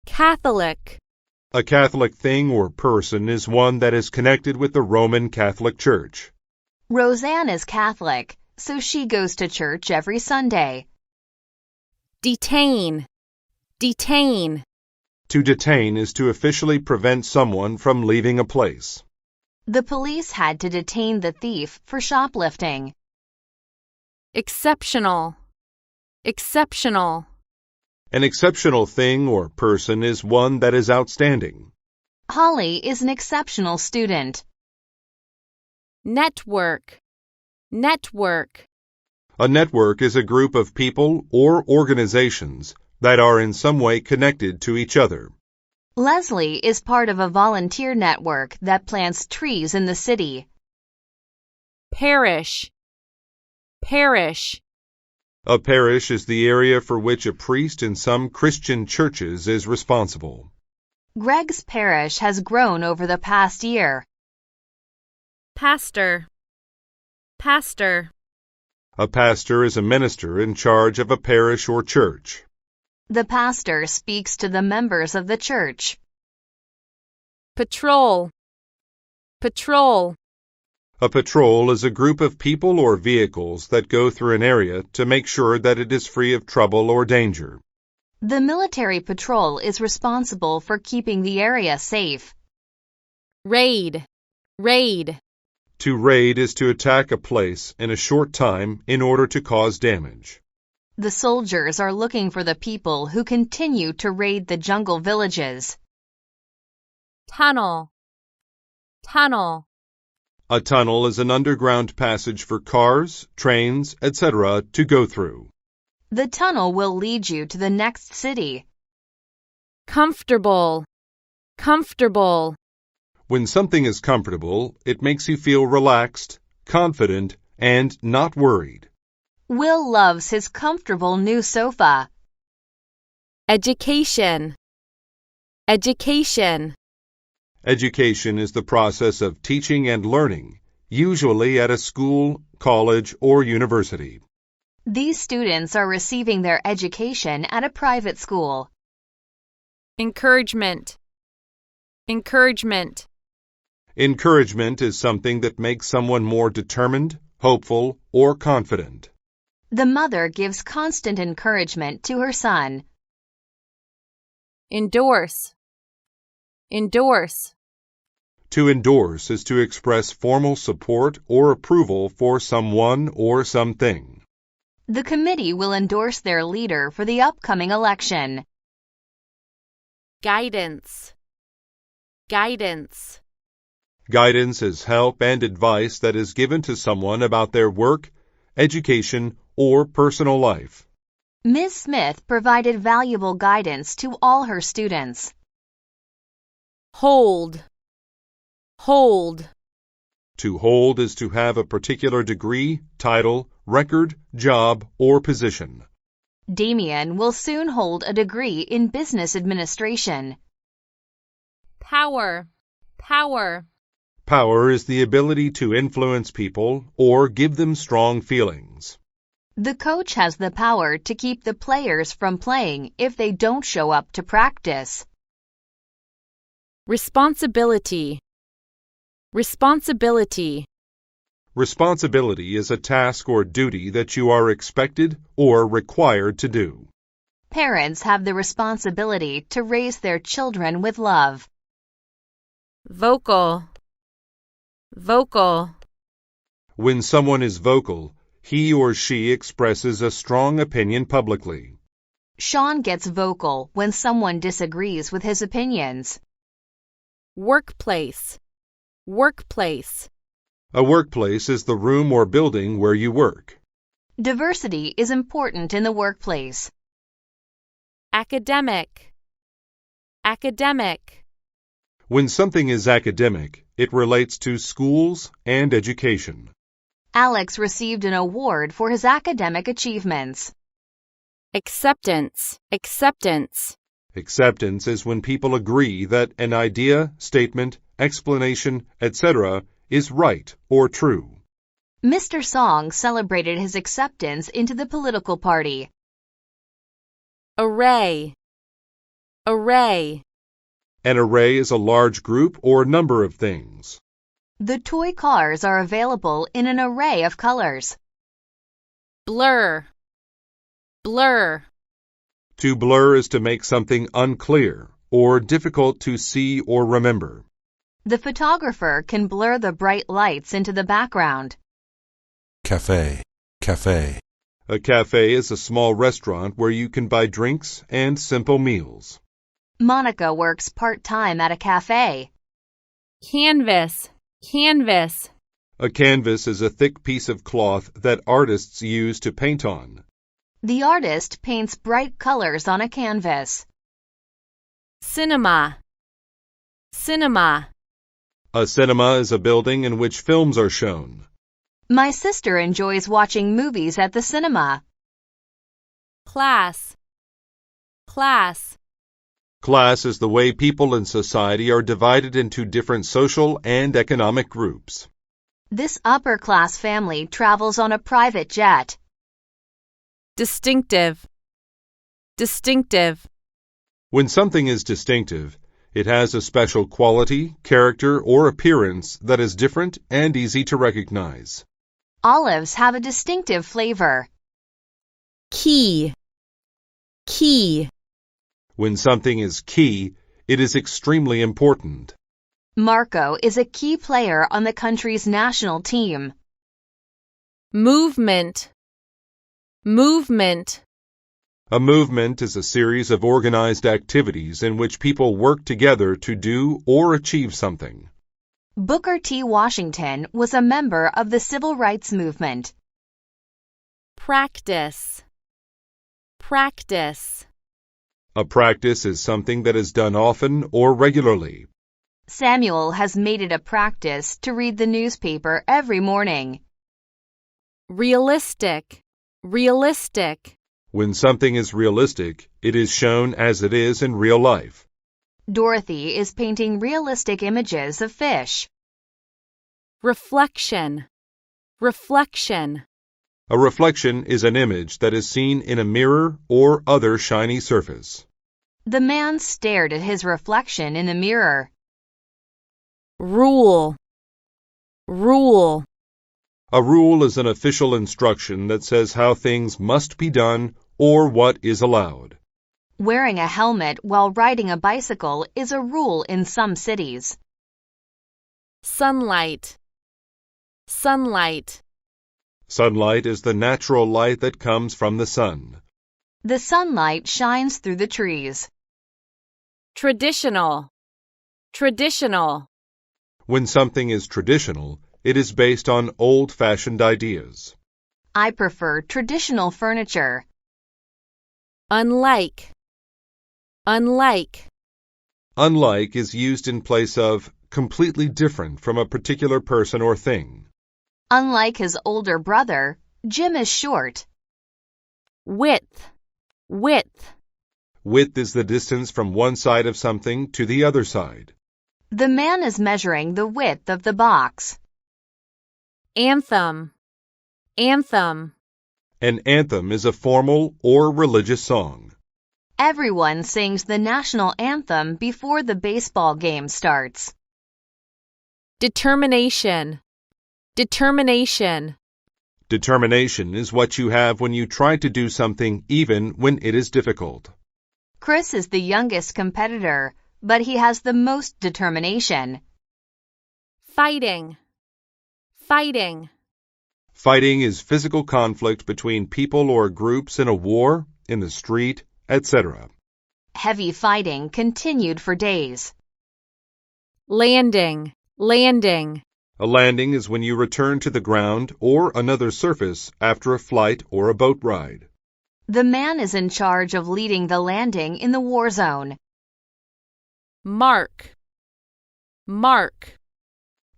Catholic. A Catholic thing or person is one that is connected with the Roman Catholic Church. Roseanne is Catholic, so she goes to church every Sunday. Detain. Detain. To detain is to officially prevent someone from leaving a place. The police had to detain the thief for shoplifting. Exceptional. Exceptional. An exceptional thing or person is one that is outstanding. Holly is an exceptional student. Network. Network. A network is a group of people or organizations that are in some way connected to each other. Leslie is part of a volunteer network that plants trees in the city. Parish. Parish. A parish is the area for which a priest in some Christian churches is responsible. Greg's parish has grown over the past year. Pastor. Pastor. A pastor is a minister in charge of a parish or church. The pastor speaks to the members of the church. Patrol. Patrol. A patrol is a group of people or vehicles that go through an area to make sure that it is free of trouble or danger. The military patrol is responsible for keeping the area safe. Raid. Raid. To raid is to attack a place in a short time in order to cause damage. The soldiers are looking for the people who continue to raid the jungle villages. Tunnel. Tunnel. A tunnel is an underground passage for cars, trains, etc. to go through. The tunnel will lead you to the next city. Comfortable. Comfortable. When something is comfortable, it makes you feel relaxed, confident, and not worried. Will loves his comfortable new sofa. Education. Education. Education is the process of teaching and learning, usually at a school, college, or university. These students are receiving their education at a private school. Encouragement. Encouragement. Encouragement is something that makes someone more determined, hopeful, or confident. The mother gives constant encouragement to her son. Endorse. Endorse. To endorse is to express formal support or approval for someone or something. The committee will endorse their leader for the upcoming election. Guidance. Guidance. Guidance is help and advice that is given to someone about their work, education, or personal life. Ms. Smith provided valuable guidance to all her students. Hold. Hold. To hold is to have a particular degree, title, record, job, or position. Damien will soon hold a degree in business administration. Power. Power. Power is the ability to influence people or give them strong feelings. The coach has the power to keep the players from playing if they don't show up to practice. Responsibility. Responsibility. Responsibility is a task or duty that you are expected or required to do. Parents have the responsibility to raise their children with love. Vocal. Vocal. When someone is vocal, he or she expresses a strong opinion publicly. Sean gets vocal when someone disagrees with his opinions. Workplace. Workplace. A workplace is the room or building where you work. Diversity is important in the workplace. Academic. Academic. When something is academic, it relates to schools and education. Alex received an award for his academic achievements. Acceptance. Acceptance. Acceptance is when people agree that an idea, statement, explanation, etc. is right or true. Mr. Song celebrated his acceptance into the political party. Array. Array. An array is a large group or number of things. The toy cars are available in an array of colors. Blur. Blur. To blur is to make something unclear or difficult to see or remember. The photographer can blur the bright lights into the background. Cafe. Cafe. A cafe is a small restaurant where you can buy drinks and simple meals. Monica works part-time at a cafe. Canvas. Canvas. A canvas is a thick piece of cloth that artists use to paint on. The artist paints bright colors on a canvas. Cinema. Cinema. A cinema is a building in which films are shown. My sister enjoys watching movies at the cinema. Class. Class. Class is the way people in society are divided into different social and economic groups. This upper-class family travels on a private jet. Distinctive. Distinctive. When something is distinctive, it has a special quality, character, or appearance that is different and easy to recognize. Olives have a distinctive flavor. Key. Key. When something is key, it is extremely important. Marco is a key player on the country's national team. Movement. Movement. A movement is a series of organized activities in which people work together to do or achieve something. Booker T. Washington was a member of the Civil Rights Movement. Practice. Practice. A practice is something that is done often or regularly. Samuel has made it a practice to read the newspaper every morning. Realistic. Realistic. When something is realistic, it is shown as it is in real life. Dorothy is painting realistic images of fish. Reflection. Reflection. A reflection is an image that is seen in a mirror or other shiny surface. The man stared at his reflection in the mirror. Rule. Rule. A rule is an official instruction that says how things must be done or what is allowed. Wearing a helmet while riding a bicycle is a rule in some cities. Sunlight. Sunlight. Sunlight is the natural light that comes from the sun. The sunlight shines through the trees. Traditional. Traditional. When something is traditional, it is based on old-fashioned ideas. I prefer traditional furniture. Unlike. Unlike. Unlike is used in place of completely different from a particular person or thing. Unlike his older brother, Jim is short. Width. Width. Width is the distance from one side of something to the other side. The man is measuring the width of the box. Anthem. Anthem. An anthem is a formal or religious song. Everyone sings the national anthem before the baseball game starts. Determination. Determination. Determination is what you have when you try to do something even when it is difficult. Chris is the youngest competitor, but he has the most determination. Fighting. Fighting. Fighting is physical conflict between people or groups in a war, in the street, etc. Heavy fighting continued for days. Landing. Landing. A landing is when you return to the ground or another surface after a flight or a boat ride. The man is in charge of leading the landing in the war zone. Mark. Mark.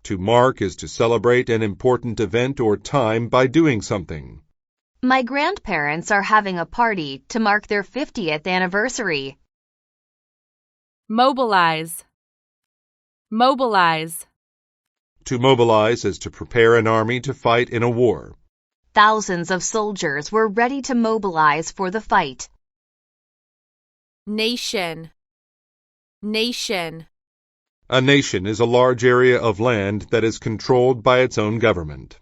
To mark is to celebrate an important event or time by doing something. My grandparents are having a party to mark their 50th anniversary. Mobilize. Mobilize. To mobilize is to prepare an army to fight in a war. Thousands of soldiers were ready to mobilize for the fight. Nation. Nation. A nation is a large area of land that is controlled by its own government.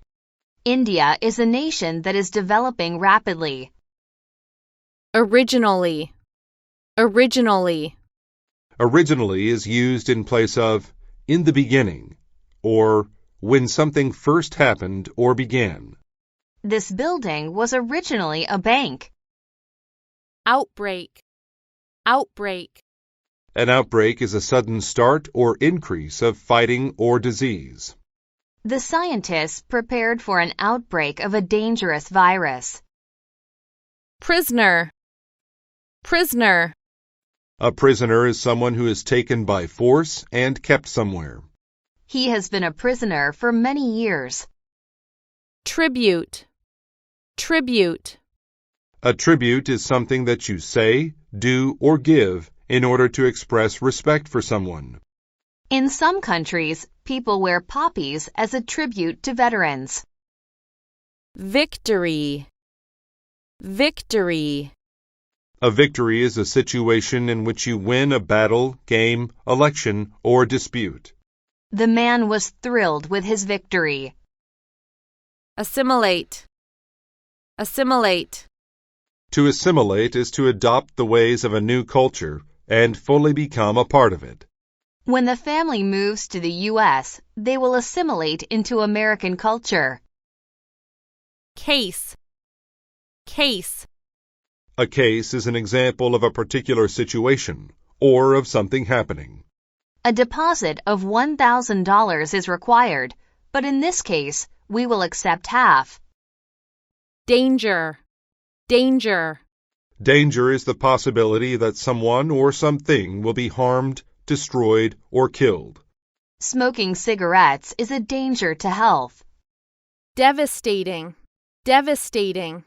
India is a nation that is developing rapidly. Originally. Originally. Originally is used in place of in the beginning, or when something first happened or began. This building was originally a bank. Outbreak. Outbreak. An outbreak is a sudden start or increase of fighting or disease. The scientists prepared for an outbreak of a dangerous virus. Prisoner. Prisoner. A prisoner is someone who is taken by force and kept somewhere. He has been a prisoner for many years. Tribute. Tribute. A tribute is something that you say, do, or give in order to express respect for someone. In some countries, people wear poppies as a tribute to veterans. Victory. Victory. A victory is a situation in which you win a battle, game, election, or dispute. The man was thrilled with his victory. Assimilate. Assimilate. To assimilate is to adopt the ways of a new culture and fully become a part of it. When the family moves to the U.S., they will assimilate into American culture. Case. Case. A case is an example of a particular situation or of something happening. A deposit of $1,000 is required, but in this case, we will accept half. Danger. Danger. Danger is the possibility that someone or something will be harmed, destroyed, or killed. Smoking cigarettes is a danger to health. Devastating. Devastating.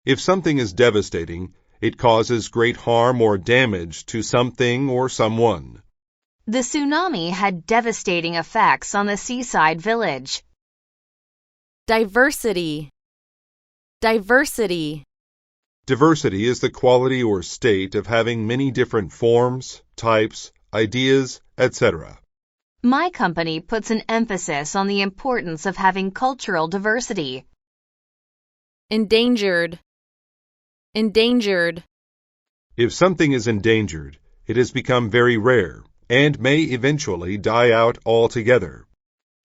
If something is devastating, it causes great harm or damage to something or someone. The tsunami had devastating effects on the seaside village. Diversity. Diversity. Diversity is the quality or state of having many different forms, types, ideas, etc. My company puts an emphasis on the importance of having cultural diversity. Endangered. Endangered. If something is endangered, it has become very rare and may eventually die out altogether.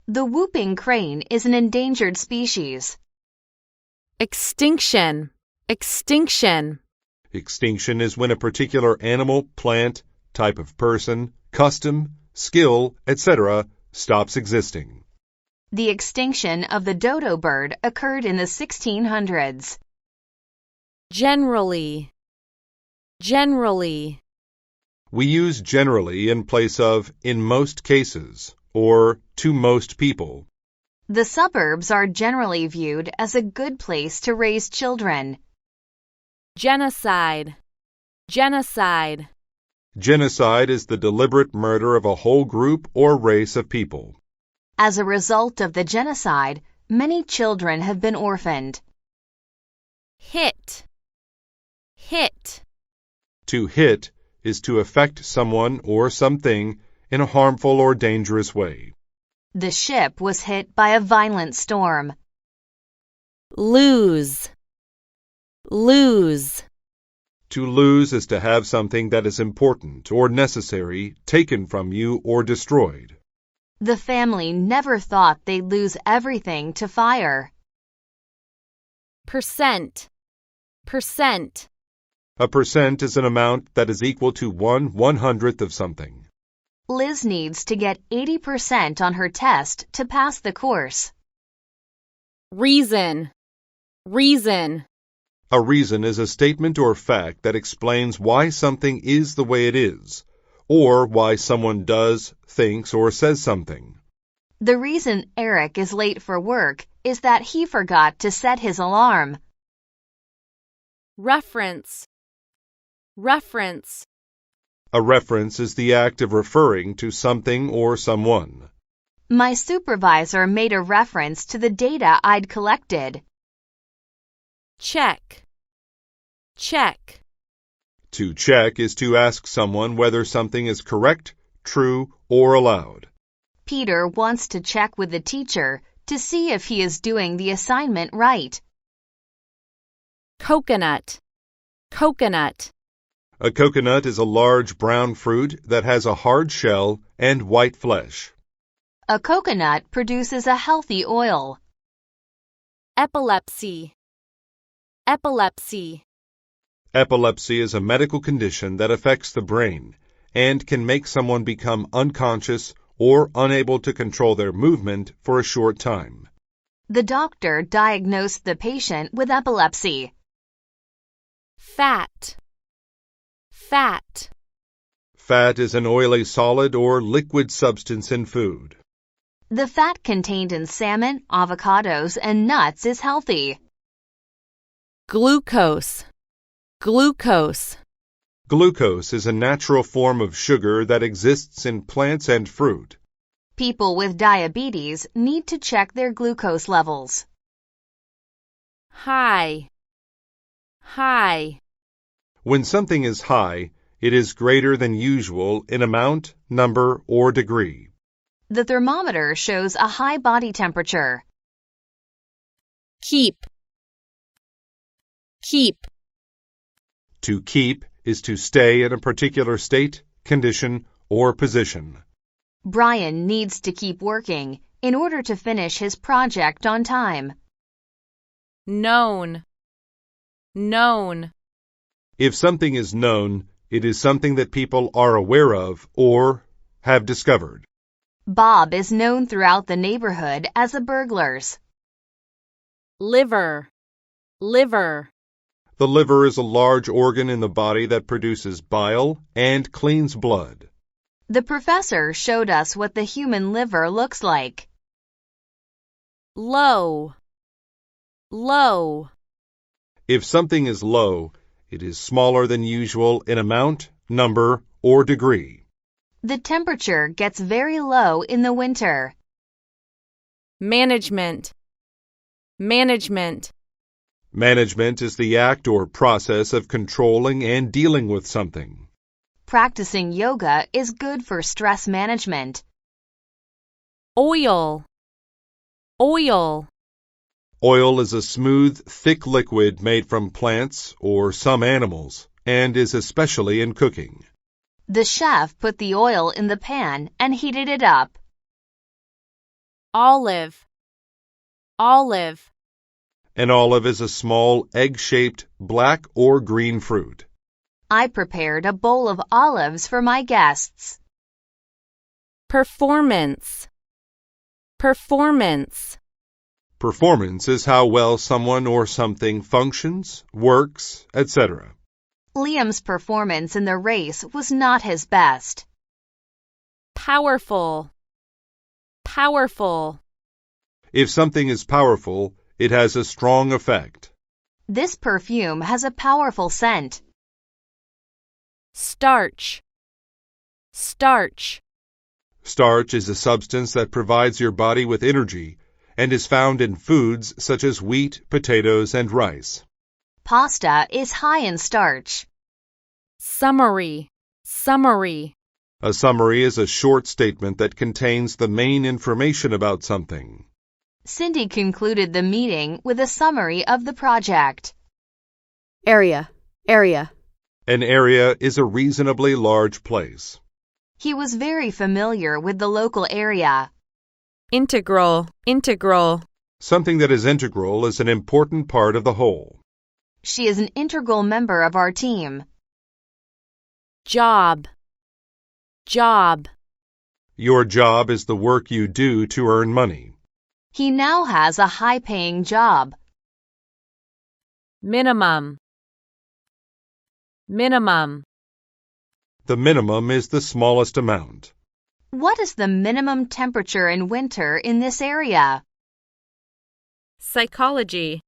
The whooping crane is an endangered species. Extinction. Extinction. Extinction is when a particular animal, plant, type of person, custom, skill, etc. stops existing. The extinction of the dodo bird occurred in the 1600s. Generally. Generally. We use generally in place of in most cases or to most people. The suburbs are generally viewed as a good place to raise children. Genocide. Genocide. Genocide is the deliberate murder of a whole group or race of people. As a result of the genocide, many children have been orphaned. Hit. Hit. To hit is to affect someone or something in a harmful or dangerous way. The ship was hit by a violent storm. Lose. Lose. To lose is to have something that is important or necessary taken from you or destroyed. The family never thought they'd lose everything to fire. Percent. Percent. A percent is an amount that is equal to 1/100th of something. Liz needs to get 80% on her test to pass the course. Reason. Reason. A reason is a statement or fact that explains why something is the way it is, or why someone does, thinks, or says something. The reason Eric is late for work is that he forgot to set his alarm. Reference. Reference. A reference is the act of referring to something or someone. My supervisor made a reference to the data I'd collected. Check. Check. To check is to ask someone whether something is correct, true, or allowed. Peter wants to check with the teacher to see if he is doing the assignment right. Coconut. Coconut. A coconut is a large brown fruit that has a hard shell and white flesh. A coconut produces a healthy oil. Epilepsy. Epilepsy. Epilepsy is a medical condition that affects the brain and can make someone become unconscious or unable to control their movement for a short time. The doctor diagnosed the patient with epilepsy. Fat. Fat. Fat is an oily solid or liquid substance in food. The fat contained in salmon, avocados, and nuts is healthy. Glucose. Glucose. Glucose is a natural form of sugar that exists in plants and fruit. People with diabetes need to check their glucose levels. High. High. When something is high, it is greater than usual in amount, number, or degree. The thermometer shows a high body temperature. Keep. Keep. To keep is to stay in a particular state, condition, or position. Brian needs to keep working in order to finish his project on time. Known. Known. If something is known, it is something that people are aware of or have discovered. Bob is known throughout the neighborhood as a burglar. Liver. Liver. The liver is a large organ in the body that produces bile and cleans blood. The professor showed us what the human liver looks like. Low. Low. If something is low, it is smaller than usual in amount, number, or degree. The temperature gets very low in the winter. Management. Management. Management is the act or process of controlling and dealing with something. Practicing yoga is good for stress management. Oil. Oil. Oil is a smooth, thick liquid made from plants or some animals and is especially in cooking. The chef put the oil in the pan and heated it up. Olive. Olive. An olive is a small, egg-shaped, black or green fruit. I prepared a bowl of olives for my guests. Performance. Performance. Performance is how well someone or something functions, works, etc. Liam's performance in the race was not his best. Powerful. Powerful. If something is powerful, it has a strong effect. This perfume has a powerful scent. Starch. Starch. Starch is a substance that provides your body with energy and is found in foods such as wheat, potatoes, and rice. Pasta is high in starch. Summary. Summary. A summary is a short statement that contains the main information about something. Cindy concluded the meeting with a summary of the project. Area. Area. An area is a reasonably large place. He was very familiar with the local area. Integral. Integral. Something that is integral is an important part of the whole. She is an integral member of our team. Job. Job. Your job is the work you do to earn money. He now has a high-paying job. Minimum. Minimum. The minimum is the smallest amount. What is the minimum temperature in winter in this area? Psychology.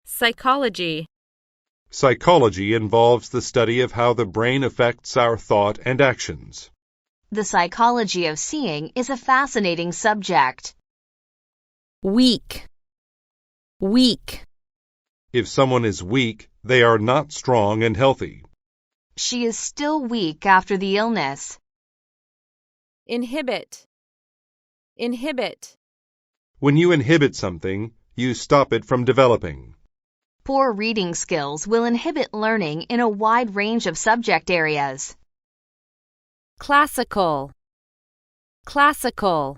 Psychology. Psychology involves the study of how the brain affects our thought and actions. The psychology of seeing is a fascinating subject. Weak. Weak. If someone is weak, they are not strong and healthy. She is still weak after the illness. Inhibit. Inhibit. When you inhibit something, you stop it from developing. Poor reading skills will inhibit learning in a wide range of subject areas. Classical. Classical.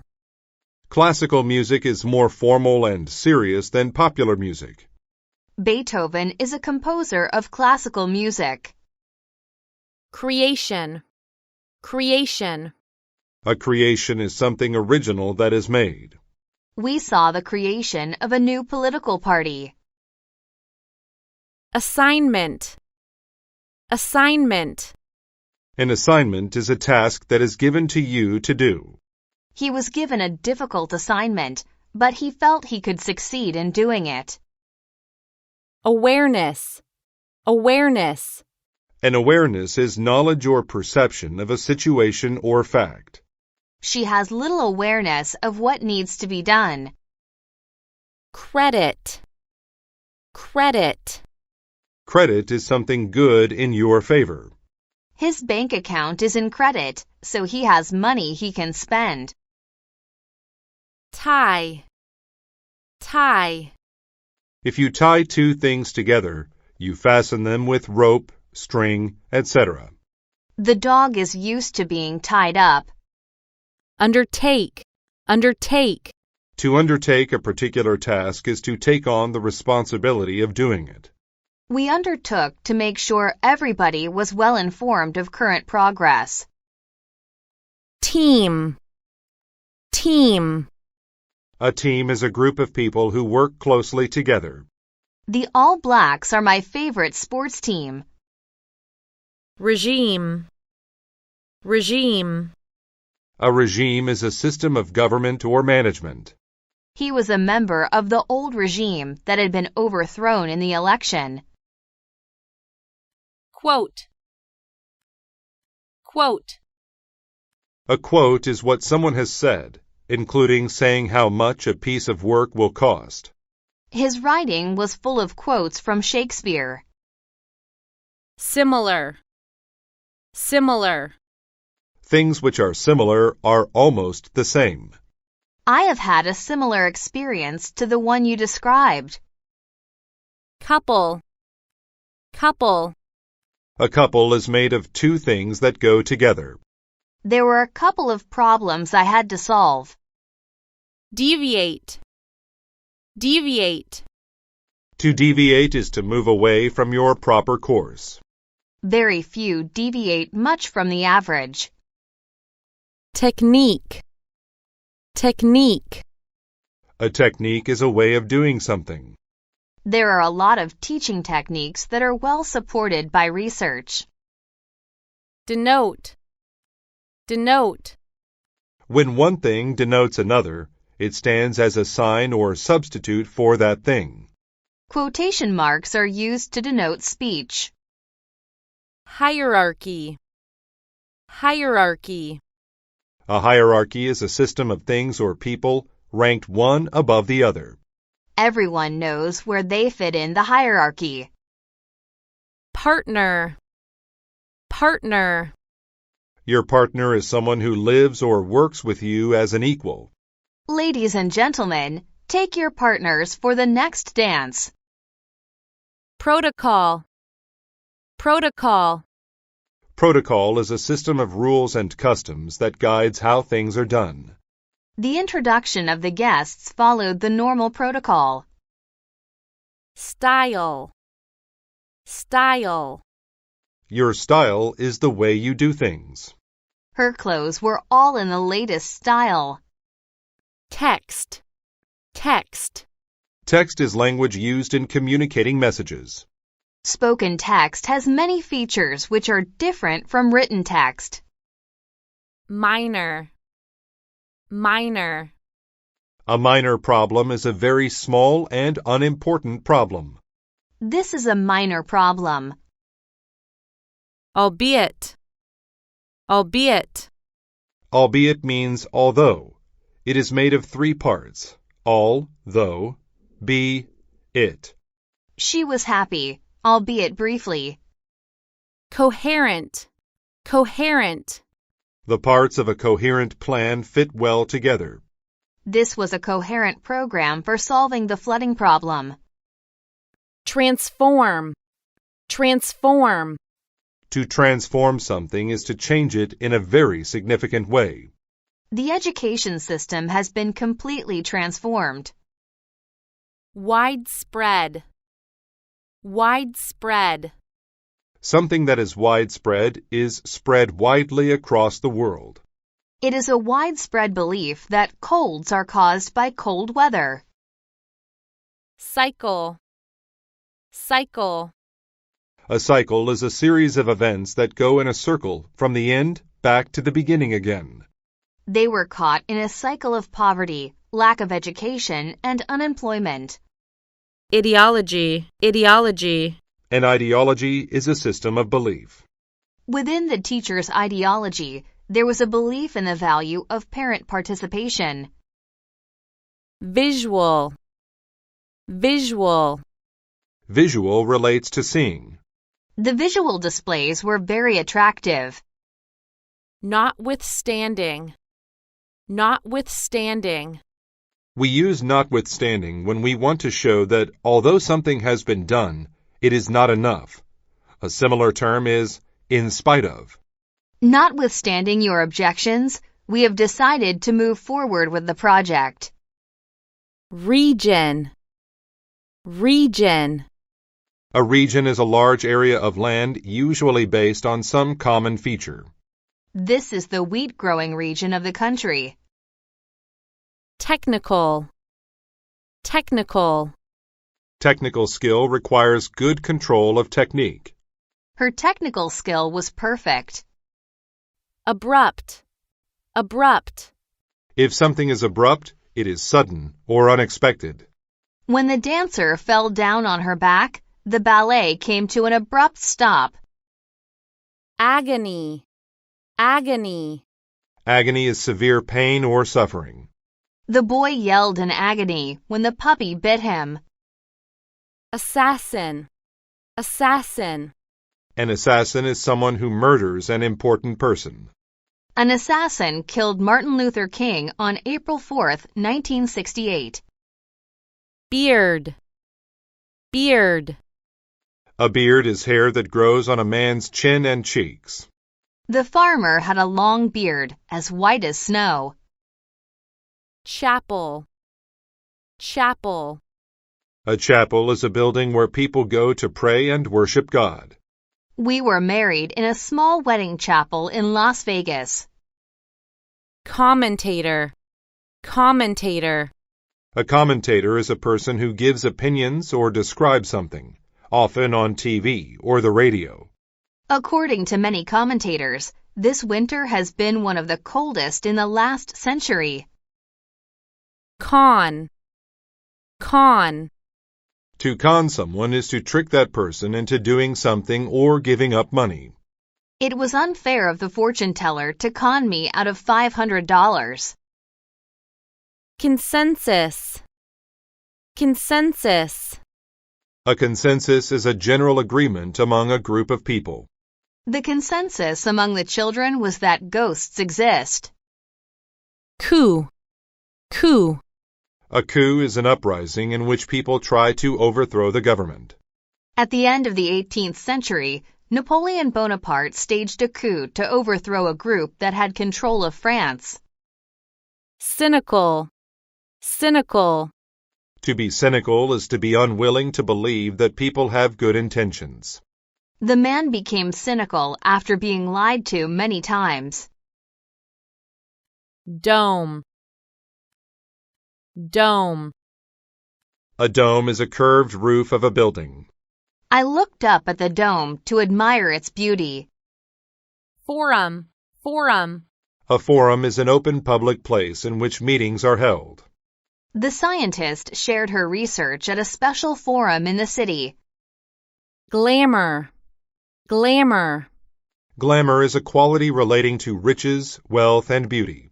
Classical music is more formal and serious than popular music. Beethoven is a composer of classical music. Creation. Creation. A creation is something original that is made. We saw the creation of a new political party. Assignment. Assignment. An assignment is a task that is given to you to do. He was given a difficult assignment, but he felt he could succeed in doing it. Awareness. Awareness. An awareness is knowledge or perception of a situation or fact. She has little awareness of what needs to be done. Credit. Credit. Credit is something good in your favor. His bank account is in credit, so he has money he can spend. Tie. Tie. If you tie two things together, you fasten them with rope, string, etc. The dog is used to being tied up. Undertake. Undertake. To undertake a particular task is to take on the responsibility of doing it. We undertook to make sure everybody was well informed of current progress. Team. Team. A team is a group of people who work closely together. The All Blacks are my favorite sports team. Regime. Regime. A regime is a system of government or management. He was a member of the old regime that had been overthrown in the election. Quote. Quote. A quote is what someone has said, including saying how much a piece of work will cost. His writing was full of quotes from Shakespeare. Similar. Similar. Things which are similar are almost the same. I have had a similar experience to the one you described. Couple. Couple. A couple is made of two things that go together. There were a couple of problems I had to solve. Deviate. Deviate. To deviate is to move away from your proper course. Very few deviate much from the average. Technique. Technique. A technique is a way of doing something. There are a lot of teaching techniques that are well supported by research. Denote. Denote. When one thing denotes another, it stands as a sign or substitute for that thing. Quotation marks are used to denote speech. Hierarchy. Hierarchy. A hierarchy is a system of things or people ranked one above the other. Everyone knows where they fit in the hierarchy. Partner. Partner. Your partner is someone who lives or works with you as an equal. Ladies and gentlemen, take your partners for the next dance. Protocol. Protocol. Protocol is a system of rules and customs that guides how things are done. The introduction of the guests followed the normal protocol. Style. Style. Your style is the way you do things. Her clothes were all in the latest style. Text. Text. Text is language used in communicating messages. Spoken text has many features which are different from written text. Minor. Minor. A minor problem is a very small and unimportant problem. This is a minor problem. Albeit. Albeit. Albeit means although. It is made of three parts: all, though, be, it. She was happy, albeit briefly. Coherent. Coherent. The parts of a coherent plan fit well together. This was a coherent program for solving the flooding problem. Transform. Transform. To transform something is to change it in a very significant way. The education system has been completely transformed. Widespread. Widespread. Something that is widespread is spread widely across the world. It is a widespread belief that colds are caused by cold weather. Cycle. Cycle. A cycle is a series of events that go in a circle from the end back to the beginning again. They were caught in a cycle of poverty, lack of education, and unemployment. Ideology. Ideology. An ideology is a system of belief. Within the teacher's ideology, there was a belief in the value of parent participation. Visual. Visual. Visual relates to seeing. The visual displays were very attractive. Notwithstanding. Notwithstanding. We use notwithstanding when we want to show that although something has been done, it is not enough. A similar term is in spite of. Notwithstanding your objections, we have decided to move forward with the project. Region. Region. A region is a large area of land usually based on some common feature. This is the wheat-growing region of the country. Technical. Technical. Technical skill requires good control of technique. Her technical skill was perfect. Abrupt. Abrupt. If something is abrupt, it is sudden or unexpected. When the dancer fell down on her back, the ballet came to an abrupt stop. Agony. Agony. Agony is severe pain or suffering. The boy yelled in agony when the puppy bit him. Assassin. Assassin. An assassin is someone who murders an important person. An assassin killed Martin Luther King on April 4, 1968. Beard. Beard. A beard is hair that grows on a man's chin and cheeks. The farmer had a long beard, as white as snow. Chapel. Chapel. A chapel is a building where people go to pray and worship God. We were married in a small wedding chapel in Las Vegas. Commentator. Commentator. A commentator is a person who gives opinions or describes something, often on TV or the radio. According to many commentators, this winter has been one of the coldest in the last century. Con. Con. To con someone is to trick that person into doing something or giving up money. It was unfair of the fortune teller to con me out of $500. Consensus. Consensus. A consensus is a general agreement among a group of people. The consensus among the children was that ghosts exist. Coup. Coup. A coup is an uprising in which people try to overthrow the government. At the end of the 18th century, Napoleon Bonaparte staged a coup to overthrow a group that had control of France. Cynical. Cynical. To be cynical is to be unwilling to believe that people have good intentions. The man became cynical after being lied to many times. Dome. Dome. A dome is a curved roof of a building. I looked up at the dome to admire its beauty. Forum. Forum. A forum is an open public place in which meetings are held. The scientist shared her research at a special forum in the city. Glamour. Glamour. Glamour is a quality relating to riches, wealth, and beauty.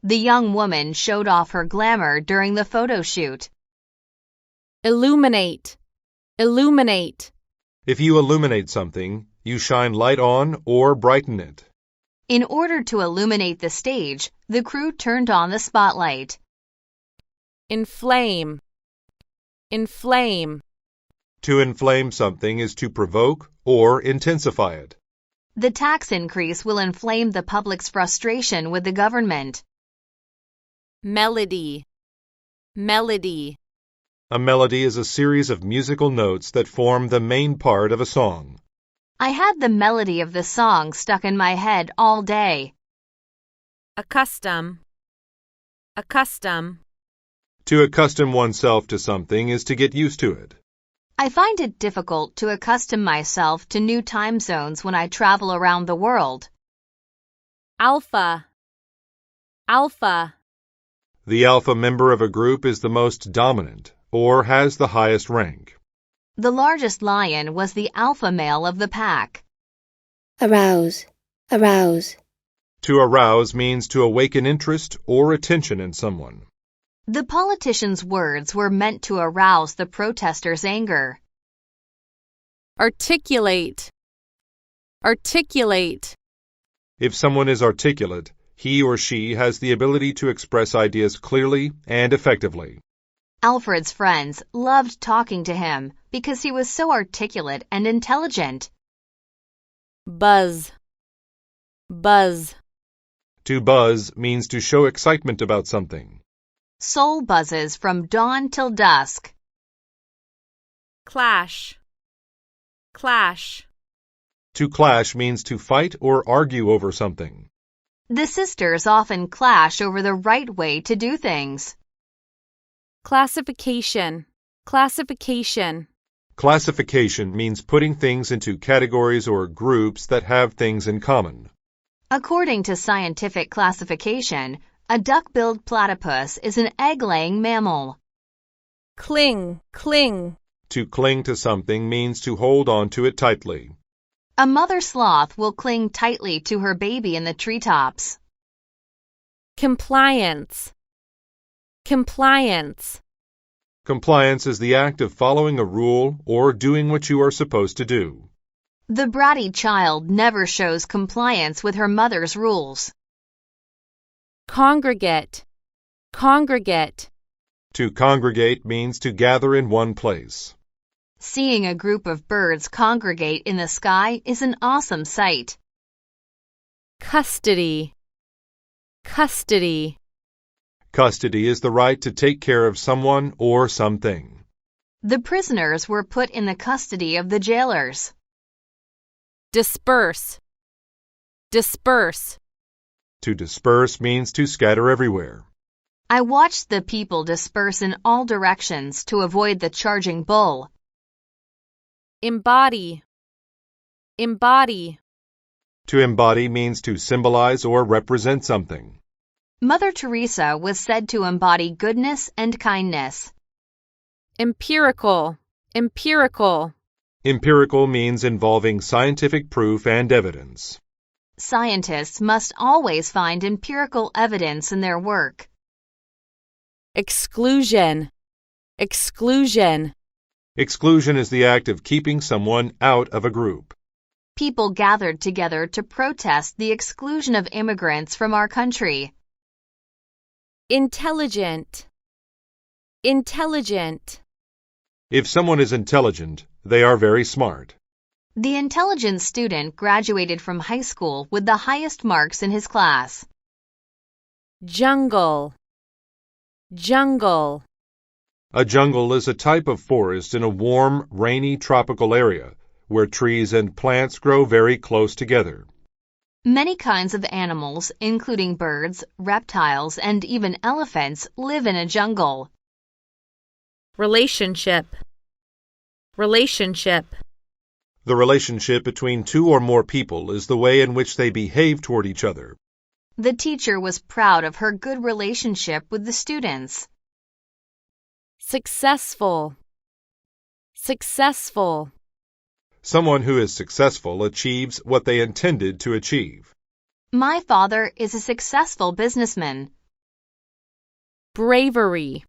The young woman showed off her glamour during the photo shoot. Illuminate. Illuminate. If you illuminate something, you shine light on or brighten it. In order to illuminate the stage, the crew turned on the spotlight. Inflame. Inflame. To inflame something is to provoke or intensify it. The tax increase will inflame the public's frustration with the government. Melody. Melody. A melody is a series of musical notes that form the main part of a song. I had the melody of the song stuck in my head all day. Accustom. Accustom. To accustom oneself to something is to get used to it. I find it difficult to accustom myself to new time zones when I travel around the world. Alpha. Alpha. The alpha member of a group is the most dominant or has the highest rank. The largest lion was the alpha male of the pack. Arouse, arouse. To arouse means to awaken interest or attention in someone. The politician's words were meant to arouse the protesters' anger. Articulate. Articulate. If someone is articulate, he or she has the ability to express ideas clearly and effectively. Alfred's friends loved talking to him because he was so articulate and intelligent. Buzz. Buzz. To buzz means to show excitement about something. Soul buzzes from dawn till dusk. Clash. Clash. To clash means to fight or argue over something. The sisters often clash over the right way to do things. Classification. Classification. Classification means putting things into categories or groups that have things in common. According to scientific classification, a duck-billed platypus is an egg-laying mammal. Cling. Cling. To cling to something means to hold on to it tightly. A mother sloth will cling tightly to her baby in the treetops. Compliance. Compliance. Compliance is the act of following a rule or doing what you are supposed to do. The bratty child never shows compliance with her mother's rules. Congregate. Congregate. To congregate means to gather in one place. Seeing a group of birds congregate in the sky is an awesome sight. Custody. Custody. Custody is the right to take care of someone or something. The prisoners were put in the custody of the jailers. Disperse. Disperse. To disperse means to scatter everywhere. I watched the people disperse in all directions to avoid the charging bull. Embody. Embody. To embody means to symbolize or represent something. Mother Teresa was said to embody goodness and kindness. Empirical. Empirical. Empirical means involving scientific proof and evidence. Scientists must always find empirical evidence in their work. Exclusion. Exclusion. Exclusion is the act of keeping someone out of a group. People gathered together to protest the exclusion of immigrants from our country. Intelligent. Intelligent. If someone is intelligent, they are very smart. The intelligent student graduated from high school with the highest marks in his class. Jungle. Jungle. A jungle is a type of forest in a warm, rainy tropical area where trees and plants grow very close together. Many kinds of animals, including birds, reptiles, and even elephants, live in a jungle. Relationship. Relationship. The relationship between two or more people is the way in which they behave toward each other. The teacher was proud of her good relationship with the students. Successful. Successful. Someone who is successful achieves what they intended to achieve. My father is a successful businessman. Bravery.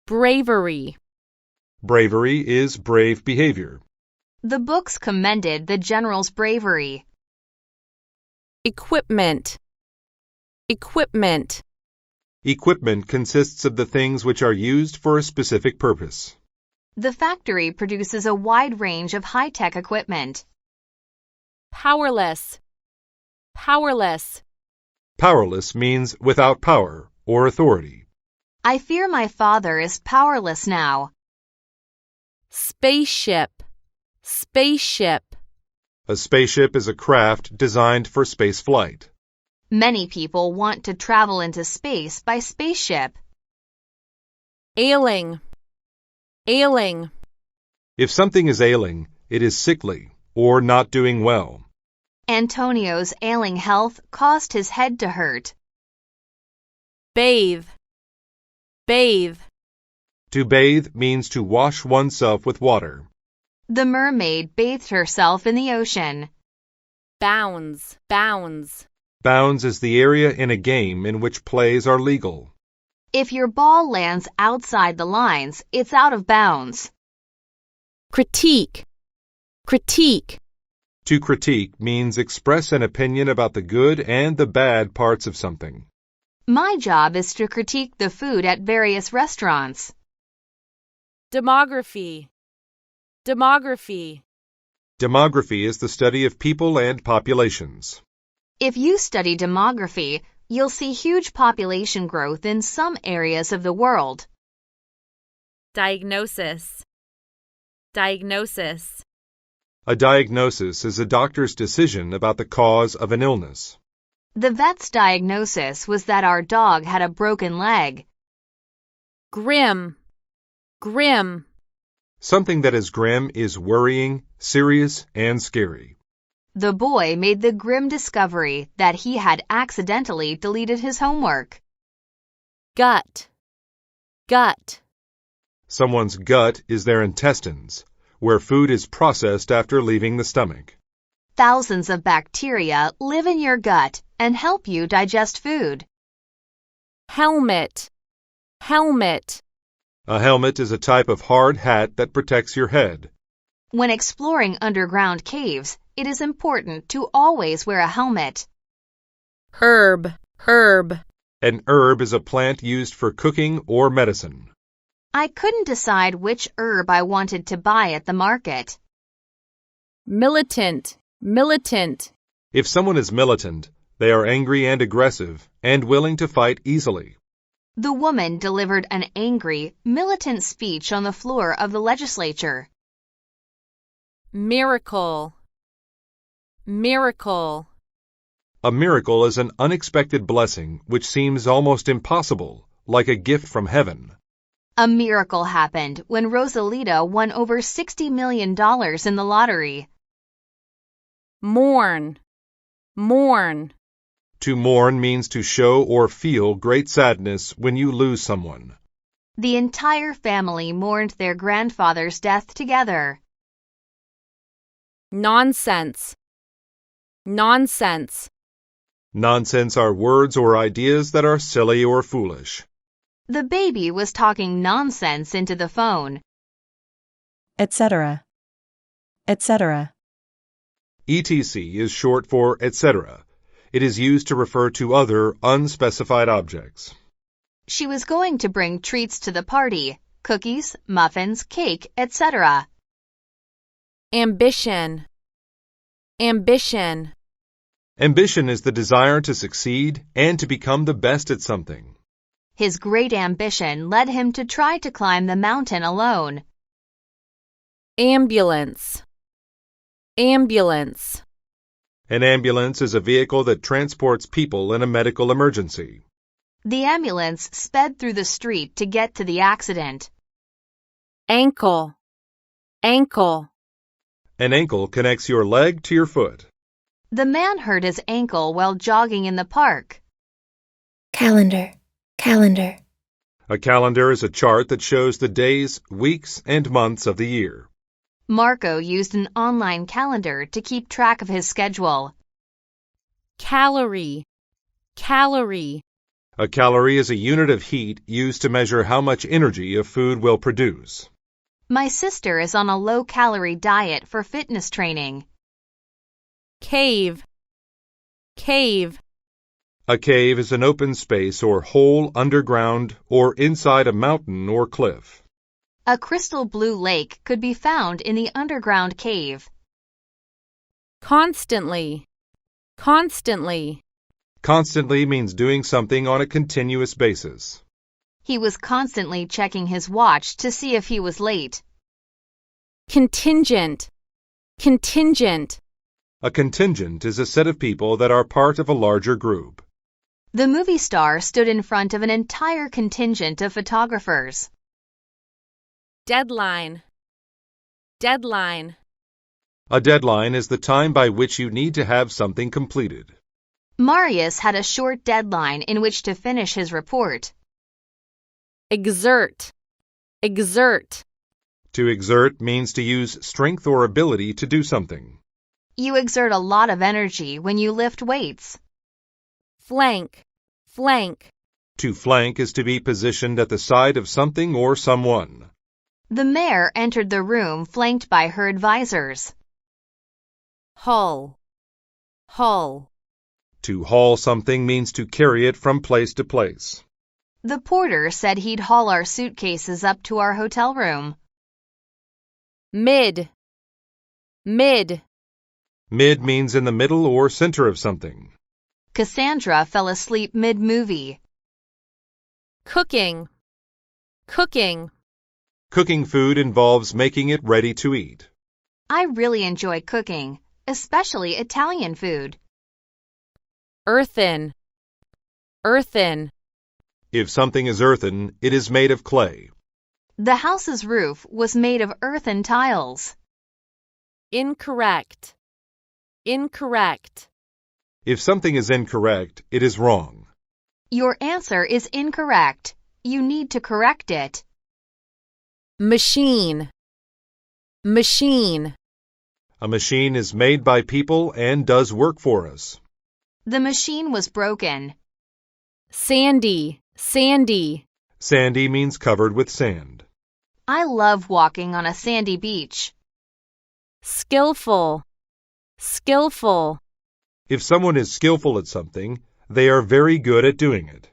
Bravery. Bravery is brave behavior. The books commended the general's bravery. Equipment. Equipment. Equipment consists of the things which are used for a specific purpose. The factory produces a wide range of high-tech equipment. Powerless. Powerless. Powerless means without power or authority. I fear my father is powerless now. Spaceship. Spaceship. A spaceship is a craft designed for space flight. Many people want to travel into space by spaceship. Ailing. Ailing. If something is ailing, it is sickly or not doing well. Antonio's ailing health caused his head to hurt. Bathe. Bathe. To bathe means to wash oneself with water. The mermaid bathed herself in the ocean. Bounds, bounds. Bounds is the area in a game in which plays are legal. If your ball lands outside the lines, it's out of bounds. Critique, critique. To critique means express an opinion about the good and the bad parts of something. My job is to critique the food at various restaurants. Demography, demography. Demography is the study of people and populations. If you study demography, you'll see huge population growth in some areas of the world. Diagnosis, diagnosis. A diagnosis is a doctor's decision about the cause of an illness. The vet's diagnosis was that our dog had a broken leg. Grim, grim. Something that is grim is worrying, serious, and scary. The boy made the grim discovery that he had accidentally deleted his homework. Gut, gut. Someone's gut is their intestines, where food is processed after leaving the stomach. Thousands of bacteria live in your gut and help you digest food. Helmet, helmet. A helmet is a type of hard hat that protects your head. When exploring underground caves, it is important to always wear a helmet. Herb, herb. An herb is a plant used for cooking or medicine. I couldn't decide which herb I wanted to buy at the market. Militant, militant. If someone is militant, they are angry and aggressive and willing to fight easily. The woman delivered an angry, militant speech on the floor of the legislature. Miracle, miracle. A miracle is an unexpected blessing which seems almost impossible, like a gift from heaven. A miracle happened when Rosalita won over $60 million in the lottery. Mourn, mourn. To mourn means to show or feel great sadness when you lose someone. The entire family mourned their grandfather's death together. Nonsense, nonsense. Nonsense are words or ideas that are silly or foolish. The baby was talking nonsense into the phone. etc., etc. ETC is short for etc. It is used to refer to other unspecified objects. She was going to bring treats to the party, cookies, muffins, cake, etc. Ambition, ambition. Ambition is the desire to succeed and to become the best at something. His great ambition led him to try to climb the mountain alone. Ambulance, ambulance. An ambulance is a vehicle that transports people in a medical emergency. The ambulance sped through the street to get to the accident. Ankle, ankle. An ankle connects your leg to your foot. The man hurt his ankle while jogging in the park. Calendar, calendar. A calendar is a chart that shows the days, weeks, and months of the year. Marco used an online calendar to keep track of his schedule. Calorie, calorie. A calorie is a unit of heat used to measure how much energy a food will produce. My sister is on a low-calorie diet for fitness training. Cave, cave. A cave is an open space or hole underground or inside a mountain or cliff. A crystal blue lake could be found in the underground cave. Constantly, constantly. Constantly means doing something on a continuous basis. He was constantly checking his watch to see if he was late. Contingent, contingent. A contingent is a set of people that are part of a larger group. The movie star stood in front of an entire contingent of photographers. Deadline, deadline. A deadline is the time by which you need to have something completed. Marius had a short deadline in which to finish his report. Exert, Exert. To exert means to use strength or ability to do something. You exert a lot of energy when you lift weights. Flank. Flank. To flank is to be positioned at the side of something or someone. The mayor entered the room flanked by her advisors. Haul. Haul. To haul something means to carry it from place to place. The porter said he'd haul our suitcases up to our hotel room. Mid. Mid. Mid means in the middle or center of something. Cassandra fell asleep mid-movie. Cooking. Cooking. Cooking food involves making it ready to eat. I really enjoy cooking, especially Italian food. Earthen. Earthen. If something is earthen, it is made of clay. The house's roof was made of earthen tiles. Incorrect. Incorrect. If something is incorrect, it is wrong. Your answer is incorrect. You need to correct it. Machine. Machine. A machine is made by people and does work for us. The machine was broken. Sandy. Sandy. Sandy means covered with sand. I love walking on a sandy beach. Skillful. Skillful. If someone is skillful at something, they are very good at doing it.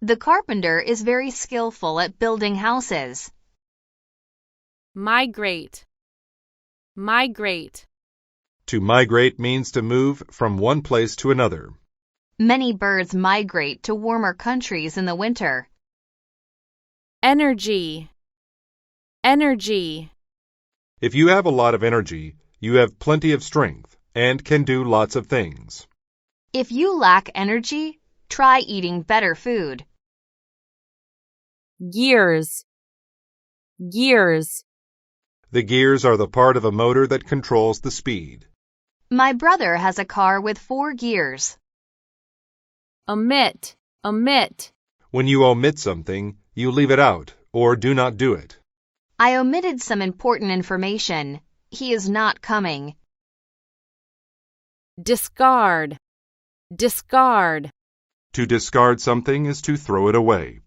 The carpenter is very skillful at building houses. Migrate. Migrate. To migrate means to move from one place to another. Many birds migrate to warmer countries in the winter. Energy. Energy. If you have a lot of energy, you have plenty of strength and can do lots of things. If you lack energy, try eating better food. Gears. Gears. The gears are the part of a motor that controls the speed. My brother has a car with 4 gears. Omit. Omit. When you omit something, you leave it out or do not do it. I omitted some important information. He is not coming. Discard. Discard. To discard something is to throw it away.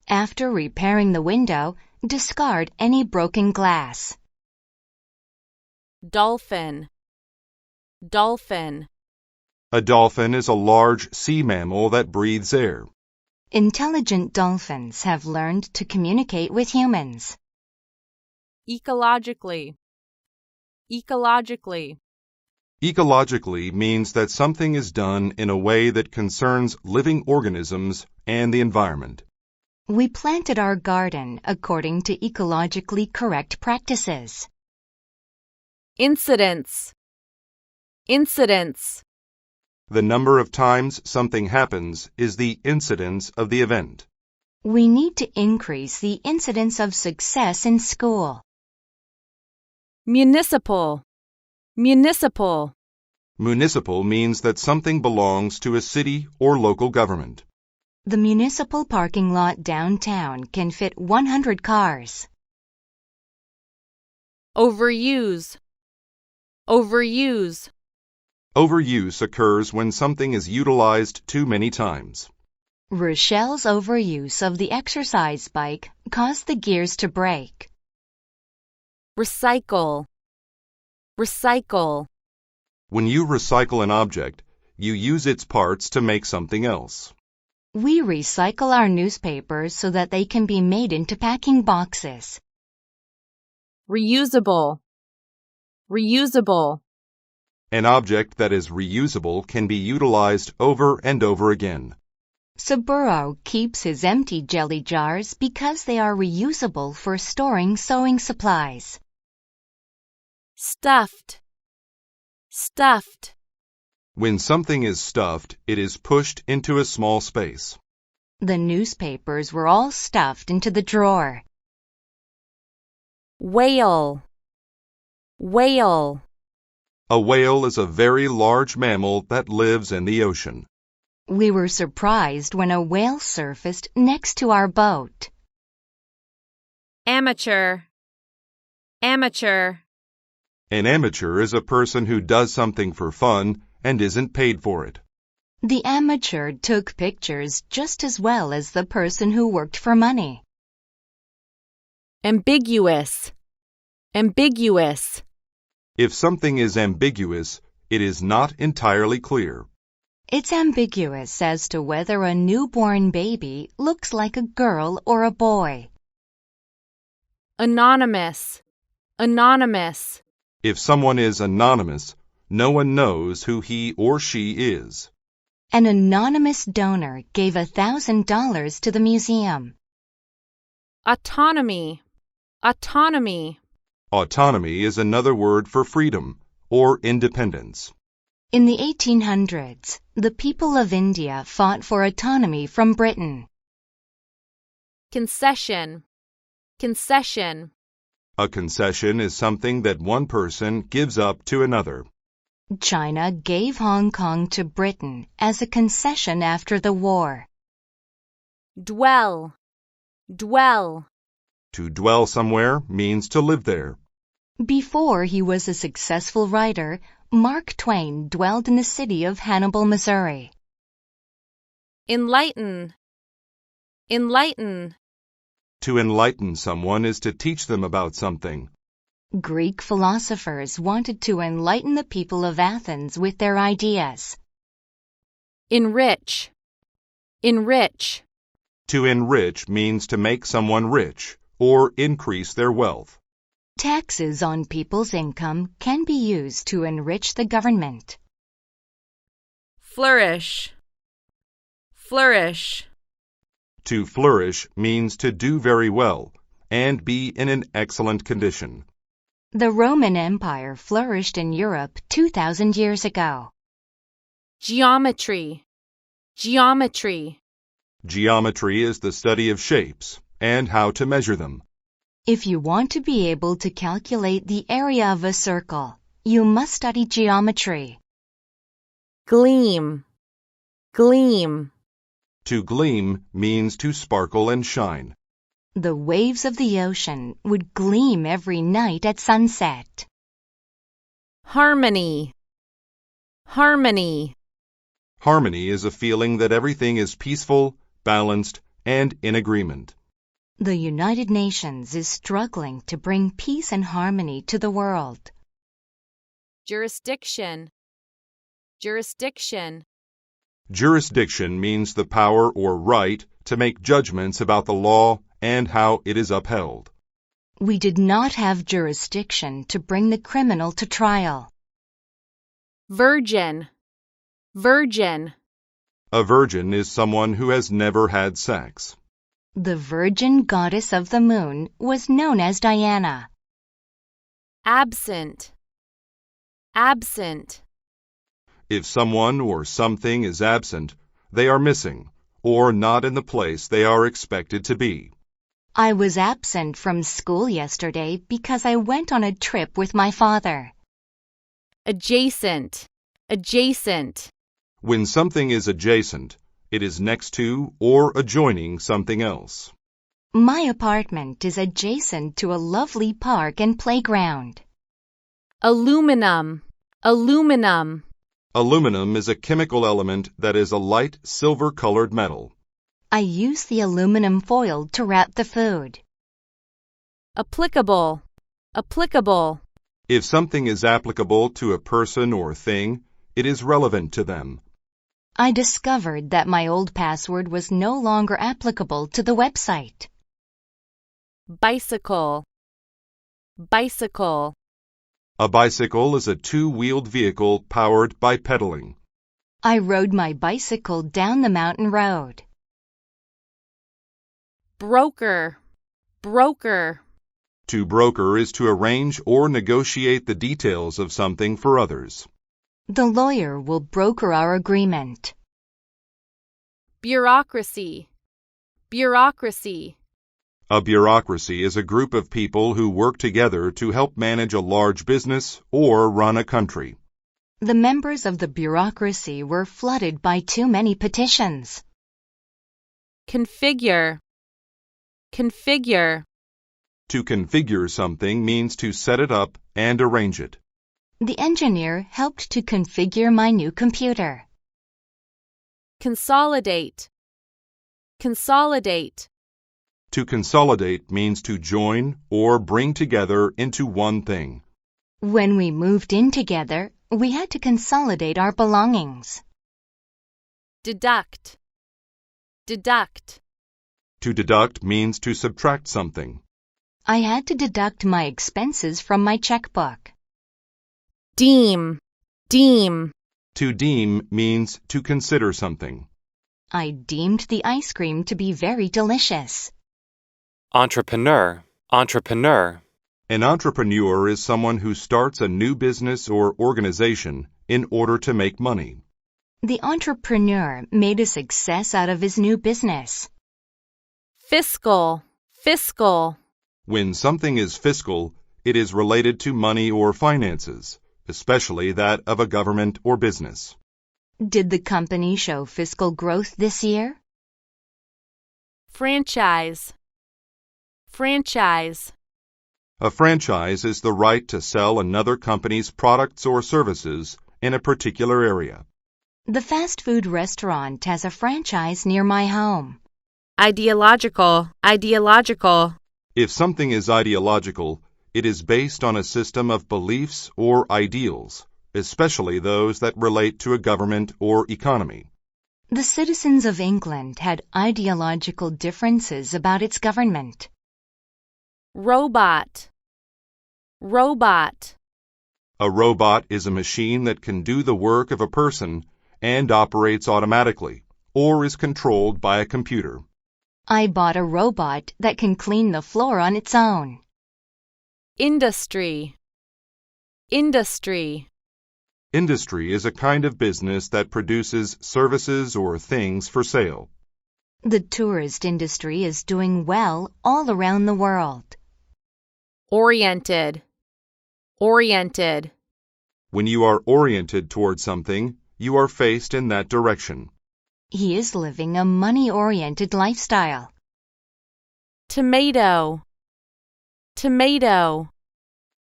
After repairing the window, discard any broken glass. Dolphin. Dolphin. A dolphin is a large sea mammal that breathes air. Intelligent dolphins have learned to communicate with humans. Ecologically. Ecologically. Ecologically means that something is done in a way that concerns living organisms and the environment. We planted our garden according to ecologically correct practices. Incidents. Incidents. The number of times something happens is the incidence of the event. We need to increase the incidence of success in school. Municipal. Municipal. Municipal means that something belongs to a city or local government. The municipal parking lot downtown can fit 100 cars. Overuse. Overuse. Overuse occurs when something is utilized too many times. Rochelle's overuse of the exercise bike caused the gears to break. Recycle. Recycle. When you recycle an object, you use its parts to make something else. We recycle our newspapers so that they can be made into packing boxes. Reusable. Reusable. An object that is reusable can be utilized over and over again. Saburo keeps his empty jelly jars because they are reusable for storing sewing supplies. Stuffed. Stuffed. When something is stuffed, it is pushed into a small space. The newspapers were all stuffed into the drawer. Whale. Whale. A whale is a very large mammal that lives in the ocean. We were surprised when a whale surfaced next to our boat. Amateur. Amateur. An amateur is a person who does something for fun and isn't paid for it. The amateur took pictures just as well as the person who worked for money. Ambiguous. Ambiguous. If something is ambiguous, it is not entirely clear. It's ambiguous as to whether a newborn baby looks like a girl or a boy. Anonymous. Anonymous. If someone is anonymous, no one knows who he or she is. An anonymous donor gave $1,000 to the museum. Autonomy. Autonomy. Autonomy is another word for freedom or independence. In the 1800s, the people of India fought for autonomy from Britain. Concession. Concession. A concession is something that one person gives up to another. China gave Hong Kong to Britain as a concession after the war. Dwell. Dwell. To dwell somewhere means to live there. Before he was a successful writer, Mark Twain dwelled in the city of Hannibal, Missouri. Enlighten. Enlighten. To enlighten someone is to teach them about something. Greek philosophers wanted to enlighten the people of Athens with their ideas. Enrich. Enrich. To enrich means to make someone rich or increase their wealth. Taxes on people's income can be used to enrich the government. Flourish. Flourish. To flourish means to do very well and be in an excellent condition. The Roman Empire flourished in Europe 2,000 years ago. Geometry. Geometry. Geometry is the study of shapes and how to measure them. If you want to be able to calculate the area of a circle, you must study geometry. Gleam. Gleam. To gleam means to sparkle and shine. The waves of the ocean would gleam every night at sunset. Harmony. Harmony. Harmony is a feeling that everything is peaceful, balanced, and in agreement. The United Nations is struggling to bring peace and harmony to the world. Jurisdiction. Jurisdiction. Jurisdiction means the power or right to make judgments about the law and how it is upheld. We did not have jurisdiction to bring the criminal to trial. Virgin. Virgin. A virgin is someone who has never had sex. The virgin goddess of the moon was known as Diana. Absent. Absent. If someone or something is absent, they are missing or not in the place they are expected to be. I was absent from school yesterday because I went on a trip with my father. Adjacent. Adjacent. When something is adjacent, it is next to or adjoining something else. My apartment is adjacent to a lovely park and playground. Aluminum. Aluminum. Aluminum is a chemical element that is a light silver-colored metal. I use the aluminum foil to wrap the food. Applicable. Applicable. If something is applicable to a person or thing, it is relevant to them. I discovered that my old password was no longer applicable to the website. Bicycle. Bicycle. A bicycle is a two-wheeled vehicle powered by pedaling. I rode my bicycle down the mountain road. Broker. Broker. To broker is to arrange or negotiate the details of something for others. The lawyer will broker our agreement. Bureaucracy. Bureaucracy. A bureaucracy is a group of people who work together to help manage a large business or run a country. The members of the bureaucracy were flooded by too many petitions. Configure. Configure. To configure something means to set it up and arrange it. The engineer helped to configure my new computer. Consolidate. Consolidate. To consolidate means to join or bring together into one thing. When we moved in together, we had to consolidate our belongings. Deduct. Deduct. To deduct means to subtract something. I had to deduct my expenses from my checkbook. Deem. Deem. To deem means to consider something. I deemed the ice cream to be very delicious. Entrepreneur. Entrepreneur. An entrepreneur is someone who starts a new business or organization in order to make money. The entrepreneur made a success out of his new business. Fiscal. Fiscal. When something is fiscal, it is related to money or finances, especially that of a government or business. Did the company show fiscal growth this year? Franchise. Franchise. A franchise is the right to sell another company's products or services in a particular area. The fast food restaurant has a franchise near my home. Ideological. Ideological. If something is ideological, it is based on a system of beliefs or ideals, especially those that relate to a government or economy. The citizens of England had ideological differences about its government. Robot. Robot. A robot is a machine that can do the work of a person and operates automatically, or is controlled by a computer. I bought a robot that can clean the floor on its own. Industry. Industry. Industry is a kind of business that produces services or things for sale. The tourist industry is doing well all around the world. Oriented. Oriented. When you are oriented toward something, you are faced in that direction. He is living a money-oriented lifestyle. Tomato. Tomato.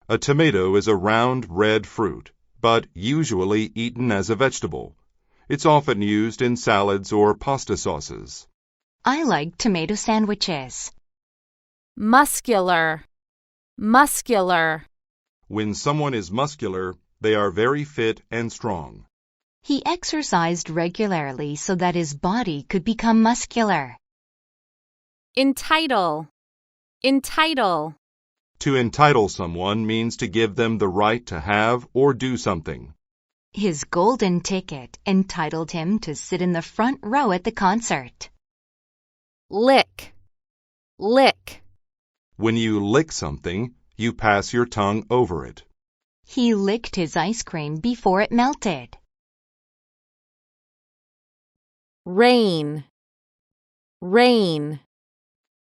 A tomato is a round red fruit, but usually eaten as a vegetable. It's often used in salads or pasta sauces. I like tomato sandwiches. Muscular. Muscular. When someone is muscular, they are very fit and strong. He exercised regularly so that his body could become muscular. Entitle. Entitle. To entitle someone means to give them the right to have or do something. His golden ticket entitled him to sit in the front row at the concert. Lick. Lick. When you lick something, you pass your tongue over it. He licked his ice cream before it melted. Reign. Reign.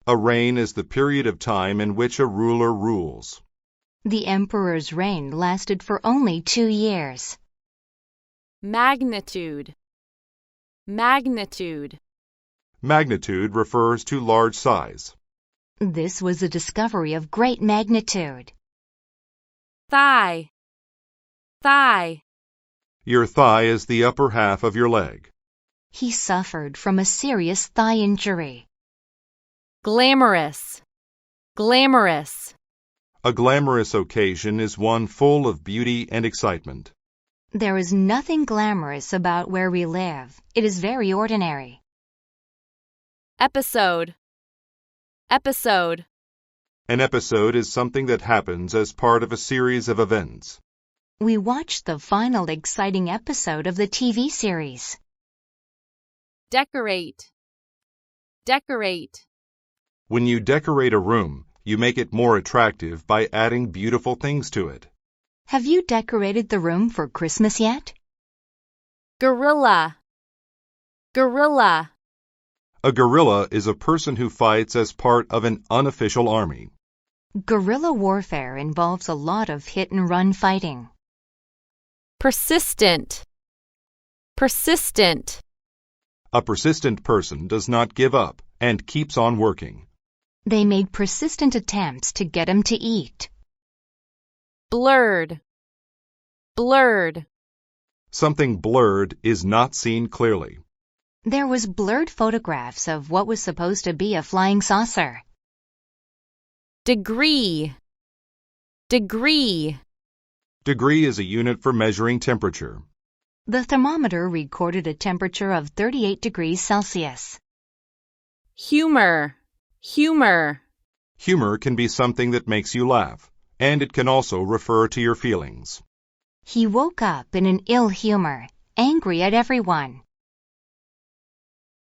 A reign is the period of time in which a ruler rules. The emperor's reign lasted for only 2 years. Magnitude. Magnitude. Magnitude refers to large size. This was a discovery of great magnitude. Thigh. Thigh. Your thigh is the upper half of your leg. He suffered from a serious thigh injury. Glamorous. Glamorous. A glamorous occasion is one full of beauty and excitement. There is nothing glamorous about where we live. It is very ordinary. Episode. Episode. An episode is something that happens as part of a series of events. We watched the final exciting episode of the TV series. Decorate. Decorate. When you decorate a room, you make it more attractive by adding beautiful things to it. Have you decorated the room for Christmas yet? Guerrilla. Guerrilla. A guerrilla is a person who fights as part of an unofficial army. Guerrilla warfare involves a lot of hit-and-run fighting. Persistent. Persistent. A persistent person does not give up and keeps on working. They made persistent attempts to get him to eat. Blurred. Blurred. Something blurred is not seen clearly. There was blurred photographs of what was supposed to be a flying saucer. Degree. Degree. Degree is a unit for measuring temperature. The thermometer recorded a temperature of 38 degrees Celsius. Humor. Humor. Humor can be something that makes you laugh, and it can also refer to your feelings. He woke up in an ill humor, angry at everyone.